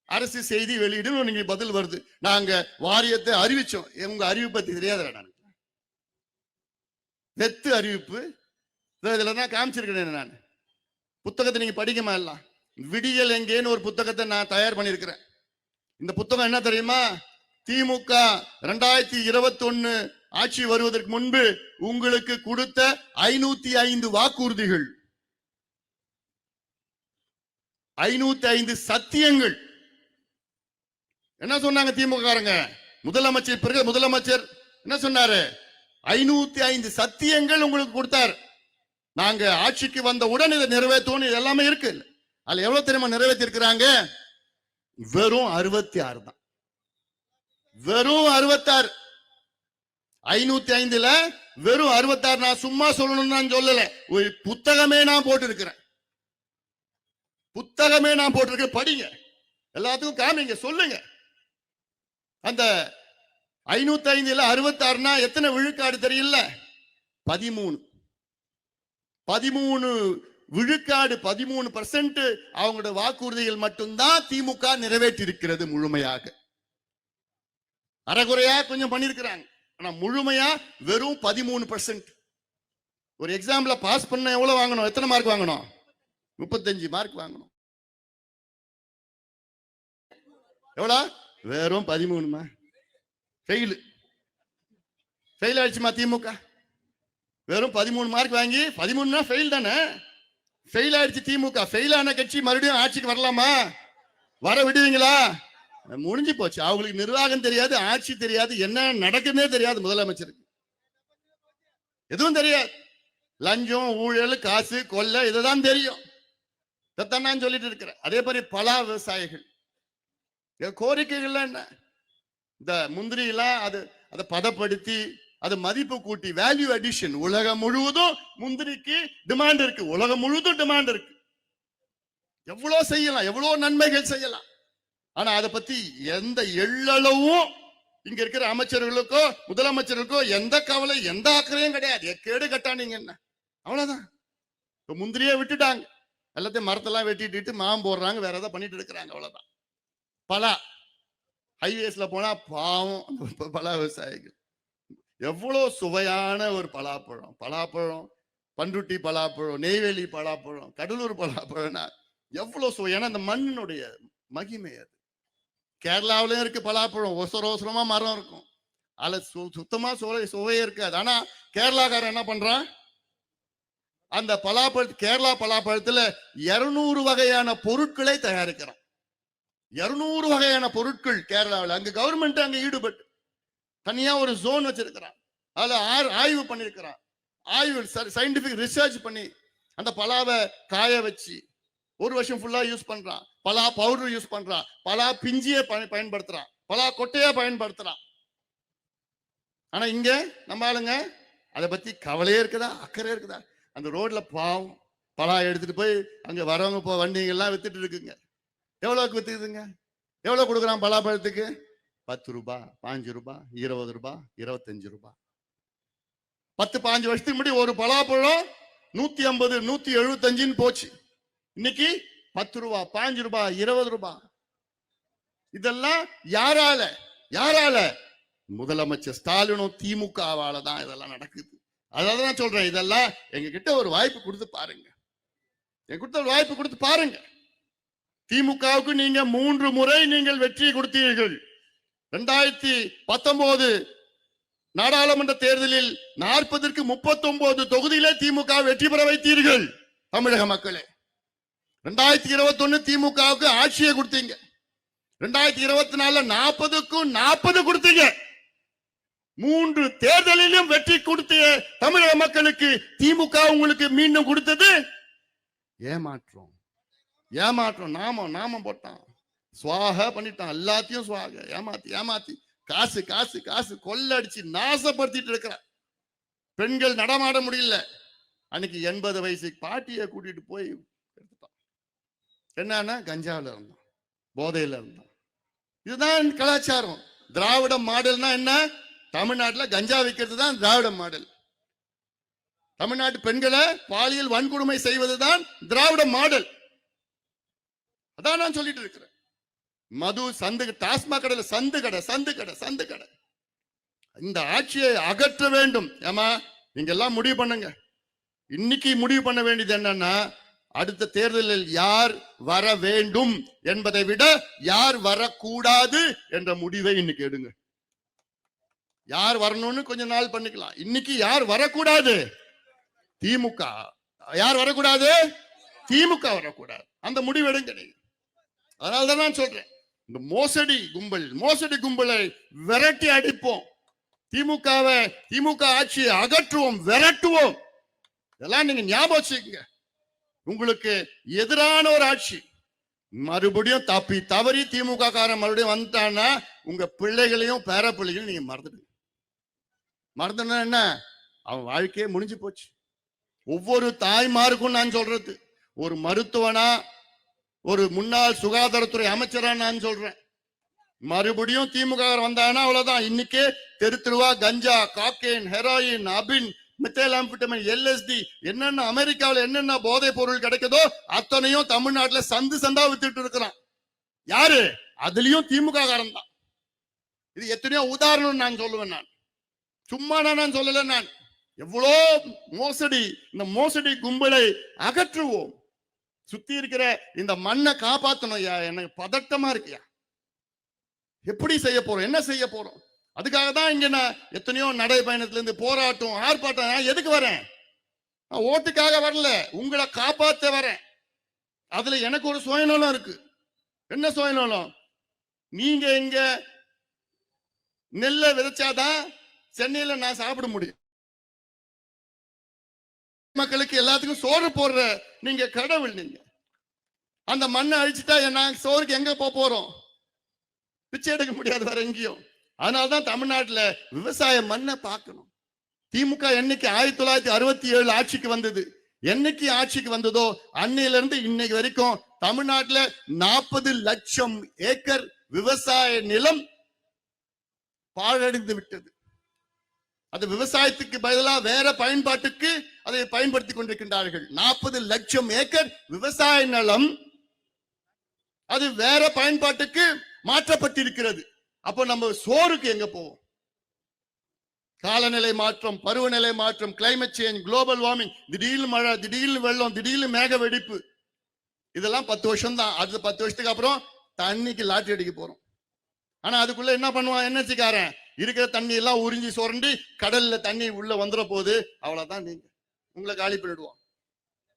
அரசு செய்தி வெளியிடு நீங்க பதில் வருது, நாங்க வாரியத்தை அறிவிச்சோம். உங்க அறிவிப்பை தெரியாத நான் வெத்து அறிவிப்பு இதுலதான் காமிச்சிருக்கேன். நான் புத்தகத்தை நீங்க படிக்கமா எல்லாம். விடியல் எங்கேன்னு ஒரு புத்தகத்தை நான் தயார் பண்ணிருக்கிறேன். இந்த புத்தகம் என்ன தெரியுமா? திமுக 2021 ஆட்சி வருவதற்கு முன்பு உங்களுக்கு கொடுத்த 505 வாக்குறுதிகள், 505 சத்தியங்கள். என்ன சொன்னாங்க திமுககாரங்க? முதலமைச்சர் பிறகு முதலமைச்சர் என்ன சொன்னாரு? 505 சத்தியங்கள் உங்களுக்கு கொடுத்தார். நாங்க ஆட்சிக்கு வந்த உடன் இதை நிறைவேற்றுவோம். இது எல்லாமே இருக்கு. அதுல எவ்வளவு தெரியுமா நிறைவேற்றி இருக்கிறாங்க? வெறும் 66 தான். வெறும் 66. 505ல வெறும் 66. நான் சும்மா சொல்லணும்னு நான் சொல்லல, ஒரு புத்தகமே நான் போட்டு இருக்கிறேன். புத்தகமே நான் போட்டிருக்கேன், படிங்க, எல்லாத்துக்கும் காமிங்க, சொல்லுங்க. அந்த 505ல 66னா எத்தனை விழுக்காடு தெரியல? 13. 13 விழுக்காடு, 13% அவங்களோட வாக்குறுதிகள் மட்டும்தான் திமுக நிறைவேற்றி இருக்கிறது முழுமையாக. அரைகுறையா கொஞ்சம் பண்ணிருக்கிறாங்க, ஆனா முழுமையா வெறும் 13%. ஒரு எக்ஸாம்ல பாஸ் பண்ண எவ்வளவு வாங்கணும்? எத்தனை மார்க் வாங்கணும்? 35 மார்க் வாங்கணும். எவ்வளவு? வெறும் 13மா. ஃபெயில் ஆயிடுச்சுமா திமுக. வெறும் 13 மார்க் வாங்கி, 13னா ஃபெயில் தானே? ஃபெயில் ஆயிடுச்சு திமுக. ஃபெயில் ஆன கட்சி மறுபடியும் ஆட்சிக்கு வரலாமா? வர விடுவீங்களா? முடிஞ்சு போச்சு. அவங்களுக்கு நிர்வாகம் தெரியாது, ஆட்சி தெரியாது, என்ன நடக்குதுன்னே தெரியாது. முதலமைச்சருக்கு எதுவும் தெரியாது. லஞ்சம், ஊழல், காசு, கொள்ளை, இதுதான் தெரியும். இதைத்தான் நான் சொல்லிட்டு இருக்கிறேன். அதே மாதிரி பலா விவசாயிகள் கோரிக்கைகள்லாம் என்ன? இந்த முந்திரி எல்லாம் அதை பதப்படுத்தி அது மதிப்பு கூட்டி, வேல்யூ அடிஷன். உலகம் முழுவதும் முந்திரிக்கு டிமாண்ட் இருக்கு. உலகம் முழுவதும் டிமாண்ட் இருக்கு. எவ்வளவு செய்யலாம், எவ்வளவு நன்மைகள் செய்யலாம். ஆனா அதை பத்தி எந்த எள்ளளவும் இங்க இருக்கிற அமைச்சர்களுக்கோ முதலமைச்சருக்கோ எந்த கவலை, எந்த அக்கறையும் கிடையாது. கேடு கட்டானீங்க என்ன, அவ்வளவுதான். இப்ப முந்திரியே விட்டுட்டாங்க, எல்லாத்தையும் மரத்தெல்லாம் வெட்டிட்டு மாம் போடுறாங்க, வேற ஏதாவது பண்ணிட்டு இருக்கிறாங்க, அவ்வளவுதான். பலா ஹைவேஸ்ல போனா பாவம் பலா விவசாயிகள். எவ்வளவு சுவையான ஒரு பலாப்பழம், பண்ருட்டி பலாப்பழம், நெய்வேலி பலாப்பழம், கடலூர் பலாப்பழம்னா எவ்வளவு சுவையான அந்த மண்ணினுடைய மகிமை அது. கேரளாவிலும் இருக்கு பலாப்பழம், ஒசரமா மரம் இருக்கும், அதுல சுத்தமா சுவையே இருக்காது. ஆனா கேரளாக்காரன் என்ன பண்றான்? அந்த கேரளா பலாப்பழத்துல 200 வகையான பொருட்களை தயாரிக்கிறான். 200 வகையான பொருட்கள் கேரளாவில். அங்க கவர்மெண்ட் அங்க ஈடுபட்டு தனியா ஒரு ஜோன் வச்சிருக்கிறான். அதுல ஆய்வு பண்ணிருக்கிறான். ஆய்வு சயின்டிபிக் ரிசர்ச் பண்ணி அந்த பலாவை காய வச்சு 1 வருஷம் ஃபுல்லா யூஸ் பண்றான். பலா பவுடர் யூஸ் பண்றான், பலா பிஞ்சிய பயன்படுத்துறான், பலா கொட்டையா பயன்படுத்துறான். ஆனா இங்க நம்ம ஆளுங்க அதை பத்தி கவலையே இருக்குதா, அக்கறை இருக்குதா? அந்த ரோட்ல பாவம் பலா எடுத்துட்டு போய் அங்க வரவங்க வண்டிங்கெல்லாம் வித்துட்டு இருக்குங்க. எவ்வளவுக்கு வித்துக்குதுங்க? எவ்வளவு கொடுக்குறான் பலாப்பழத்துக்கு? 10 ரூபாய், 5 ரூபாய், 20 ரூபாய், 25 ரூபாய். 10-15 வருஷத்துக்கு முன்னாடி ஒரு பலாப்பழம் 150, 175 போச்சு. இன்னைக்கு 10 ரூபாய், 5 ரூபாய், 20 ரூபாய். இதெல்லாம் யாரால? முதலமைச்சர் ஸ்டாலினும் திமுகவால தான் இதெல்லாம் நடக்குது. அதான் சொல்றேன், இதெல்லாம் எங்க கிட்ட ஒரு வாய்ப்பு கொடுத்து பாருங்க. என்கிட்ட ஒரு வாய்ப்பு கொடுத்து பாருங்க. திமுகவுக்கு நீங்க 3 முறை நீங்கள் வெற்றி கொடுத்தீர்கள். 2019 நாடாளுமன்ற தேர்தலில் 40க்கு 39 தொகுதியிலே திமுக வெற்றி பெற வைத்தீர்கள் தமிழக மக்களே. 2021 திமுகவுக்கு ஆட்சியை கொடுத்தீங்க. 2024 40க்கும் 40 கொடுத்தீங்க. 3 தேர்தலிலும் வெற்றி கொடுத்த தமிழக மக்களுக்கு திமுக உங்களுக்கு மீண்டும் கொடுத்தது ஏமாற்றம். நாமம் போட்டான், சுவாக பண்ணிட்டான், எல்லாத்தையும் சுவாக ஏமாத்தி காசு கொள்ளடிச்சு நாசப்படுத்திட்டு இருக்கிறான். பெண்கள் நடமாட முடியல. அன்னைக்கு 80 வயசு பாட்டியை கூட்டிட்டு போய் எடுத்துட்டான். என்னன்னா கஞ்சாவில இருந்தான், போதையில இருந்தான். இதுதான் கலாச்சாரம். திராவிட மாடல்னா என்ன? தமிழ்நாட்டில் கஞ்சா விற்கிறது தான் திராவிட மாடல். தமிழ்நாட்டு பெண்களை பாலியல் வன்கொடுமை செய்வதுதான் திராவிட மாடல். அதான் நான் சொல்லிட்டு இருக்கிறேன். மது சந்து, டாஸ்மாக் கடையில சந்து கடை. இந்த ஆட்சியை அகற்ற வேண்டும். ஏமா நீங்க எல்லாம் முடிவு பண்ணுங்க. இன்னைக்கு முடிவு பண்ண வேண்டியது என்னன்னா, அடுத்த தேர்தலில் யார் வர வேண்டும் என்பதை விட யார் வரக்கூடாது என்ற முடிவை இன்னைக்கு எடுங்க. யார் வரணும்னு கொஞ்ச நாள் பண்ணிக்கலாம். இன்னைக்கு யார் வரக்கூடாது? திமுக. யார் வரக்கூடாது? திமுக வரக்கூடாது. அந்த முடிவு எடுங்க நீங்க. அதனாலதான் நான் சொல்றேன், இந்த மோசடி கும்பலை விரட்டி அடிப்போம். திமுக ஆட்சியை அகற்றுவோம், விரட்டுவோம். இதெல்லாம் நீங்க ஞாபகம் வச்சுக்கங்க. உங்களுக்கு எதிரான ஒரு ஆட்சி மறுபடியும் தவறி திமுக காரன் மறுபடியும் வந்துட்டான்னா உங்க பிள்ளைகளையும் பேர பிள்ளைகளையும் நீங்க மறந்துனா என்ன, அவன் வாழ்க்கையே முடிஞ்சு போச்சு. ஒவ்வொரு தாய்மாருக்கும் நான் சொல்றது, ஒரு மருத்துவனா, ஒரு முன்னாள் சுகாதாரத்துறை அமைச்சரா நான் சொல்றேன், மறுபடியும் திமுக வந்தானா அவ்வளவுதான். இன்னைக்கே தெருவா கஞ்சா, காக்கேன், ஹெராயின், அபின், மெத்தைலாம்பிட்டமின், எல்எஸ்டி, என்னென்ன அமெரிக்காவில் என்னென்ன போதைப் பொருள் கிடைக்குதோ அத்தனையும் தமிழ்நாட்டுல சந்தா வித்துட்டு இருக்கிறான். யாரு? அதுலயும் திமுக காரன் தான். இது எத்தனையோ உதாரணம் நான் சொல்லுவேன். நான் சும்மா நான் சொல்லல. நான் எவ்வளோ மோசடி, இந்த மோசடி கும்பலை அகற்றுவோம். சுத்தி இருக்கிற இந்த மண்ணை காப்பாற்றணும். எனக்கு பதட்டமா இருக்குயா. எப்படி செய்ய போறோம், என்ன செய்ய போறோம்? அதுக்காக தான் இங்க நான் எத்தனையோ நடைபயணத்துல இருந்து போராட்டம், ஆர்ப்பாட்டம். நான் எதுக்கு வரேன்? நான் ஓட்டுக்காக வரல, உங்களை காப்பாத்த வரேன். அதுல எனக்கு ஒரு சுயநலம் இருக்கு. என்ன சுயநலம்? நீங்க இங்க நெல்லை விதைச்சாதான் சென்னையில நான் சாப்பிட முடியும். மக்களுக்கு எல்லாத்துக்கும் சோறு போடுற நீங்க கடவுள். நீங்க அந்த மண்ணை அழிச்சுட்டா நான் சோறுக்கு எங்க போறோம்? பிச்சை எடுக்க முடியாது வேற எங்கேயும். அதனால்தான் தமிழ்நாட்டுல விவசாய மண்ணை பார்க்கணும். திமுக என்னைக்கு 1967 ஆட்சிக்கு வந்தது, என்னைக்கு ஆட்சிக்கு வந்ததோ அன்னையில இருந்து இன்னைக்கு வரைக்கும் தமிழ்நாட்டுல 40 லட்சம் ஏக்கர் விவசாய நிலம் பாழடைந்து விட்டது. அது விவசாயத்துக்கு பதிலாக வேற பயன்பாட்டுக்கு அதை பயன்படுத்தி கொண்டிருக்கின்றார்கள். 40 லட்சம் ஏக்கர் விவசாய நிலம் அது வேற பயன்பாட்டுக்கு மாற்றப்பட்டிருக்கிறது. அப்போ நம்ம சோறுக்கு எங்க போவோம்? காலநிலை மாற்றம், பருவநிலை மாற்றம், கிளைமேட் சேஞ்ச், குளோபல் வார்மிங், திடீர்னு மழை, திடீர்னு வெள்ளம், திடீர்னு மேக வெடிப்பு, இதெல்லாம் 10 வருஷம் தான். அடுத்த 10 வருஷத்துக்கு அப்புறம் தண்ணிக்கு லாட்டரி அடிக்க போறோம். ஆனா அதுக்குள்ள என்ன பண்ணுவான் என்எல்சிக்காரன்? இருக்கிற தண்ணி எல்லாம் உறிஞ்சி சுரண்டி கடல்ல தண்ணி உள்ள வந்துட போது. அவ்வளவுதான். உங்களை காலி பண்ணிடுவோம்.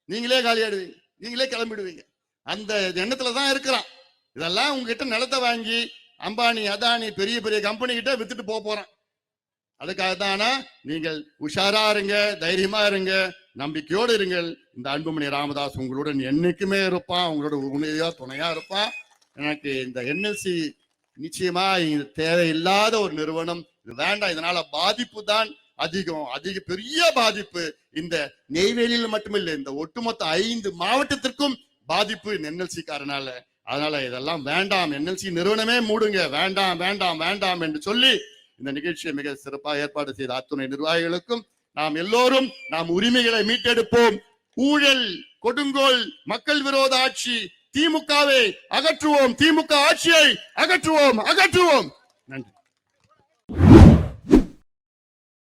நீங்களே காலி ஆடுவீங்க, நீங்களே கிளம்பிடுவீங்க. அந்த எண்ணத்துலதான் இருக்கிறான். இதெல்லாம் உங்ககிட்ட நிலத்தை வாங்கி அம்பானி, அதானி, பெரிய பெரிய கம்பெனி கிட்ட வித்துட்டு போறான். அதுக்காக தானா நீங்கள் உஷாரா இருங்க, தைரியமா இருங்க, நம்பிக்கையோடு இருங்கள். இந்த அன்புமணி ராமதாஸ் உங்களுடன் என்னைக்குமே இருப்பான், உங்களோட உண்மையா துணையா இருப்பான். எனக்கு இந்த என்எல்சி நிச்சயமா இது தேவையில்லாத ஒரு நிறுவனம். இது வேண்டாம். இதனால பாதிப்பு தான் அதிக பெரிய பாதிப்பு. இந்த நெய்வேலியில் மட்டுமில்லை, இந்த ஒட்டுமொத்த 5 மாவட்டத்திற்கும் பாதிப்பு என்எல்சி காரனால. அதனால இதெல்லாம் வேண்டாம், என்எல்சி நிறுவனமே மூடுங்க, வேண்டாம் வேண்டாம் வேண்டாம் என்று சொல்லி இந்த நிகழ்ச்சியை மிக சிறப்பாக ஏற்பாடு செய்த அத்துணை நிர்வாகிகளுக்கும் நாம் உரிமைகளை மீட்டெடுப்போம். ஊழல், கொடுங்கோல், மக்கள் விரோத ஆட்சி திமுகவை அகற்றுவோம், திமுக ஆட்சியை அகற்றுவோம். நன்றி.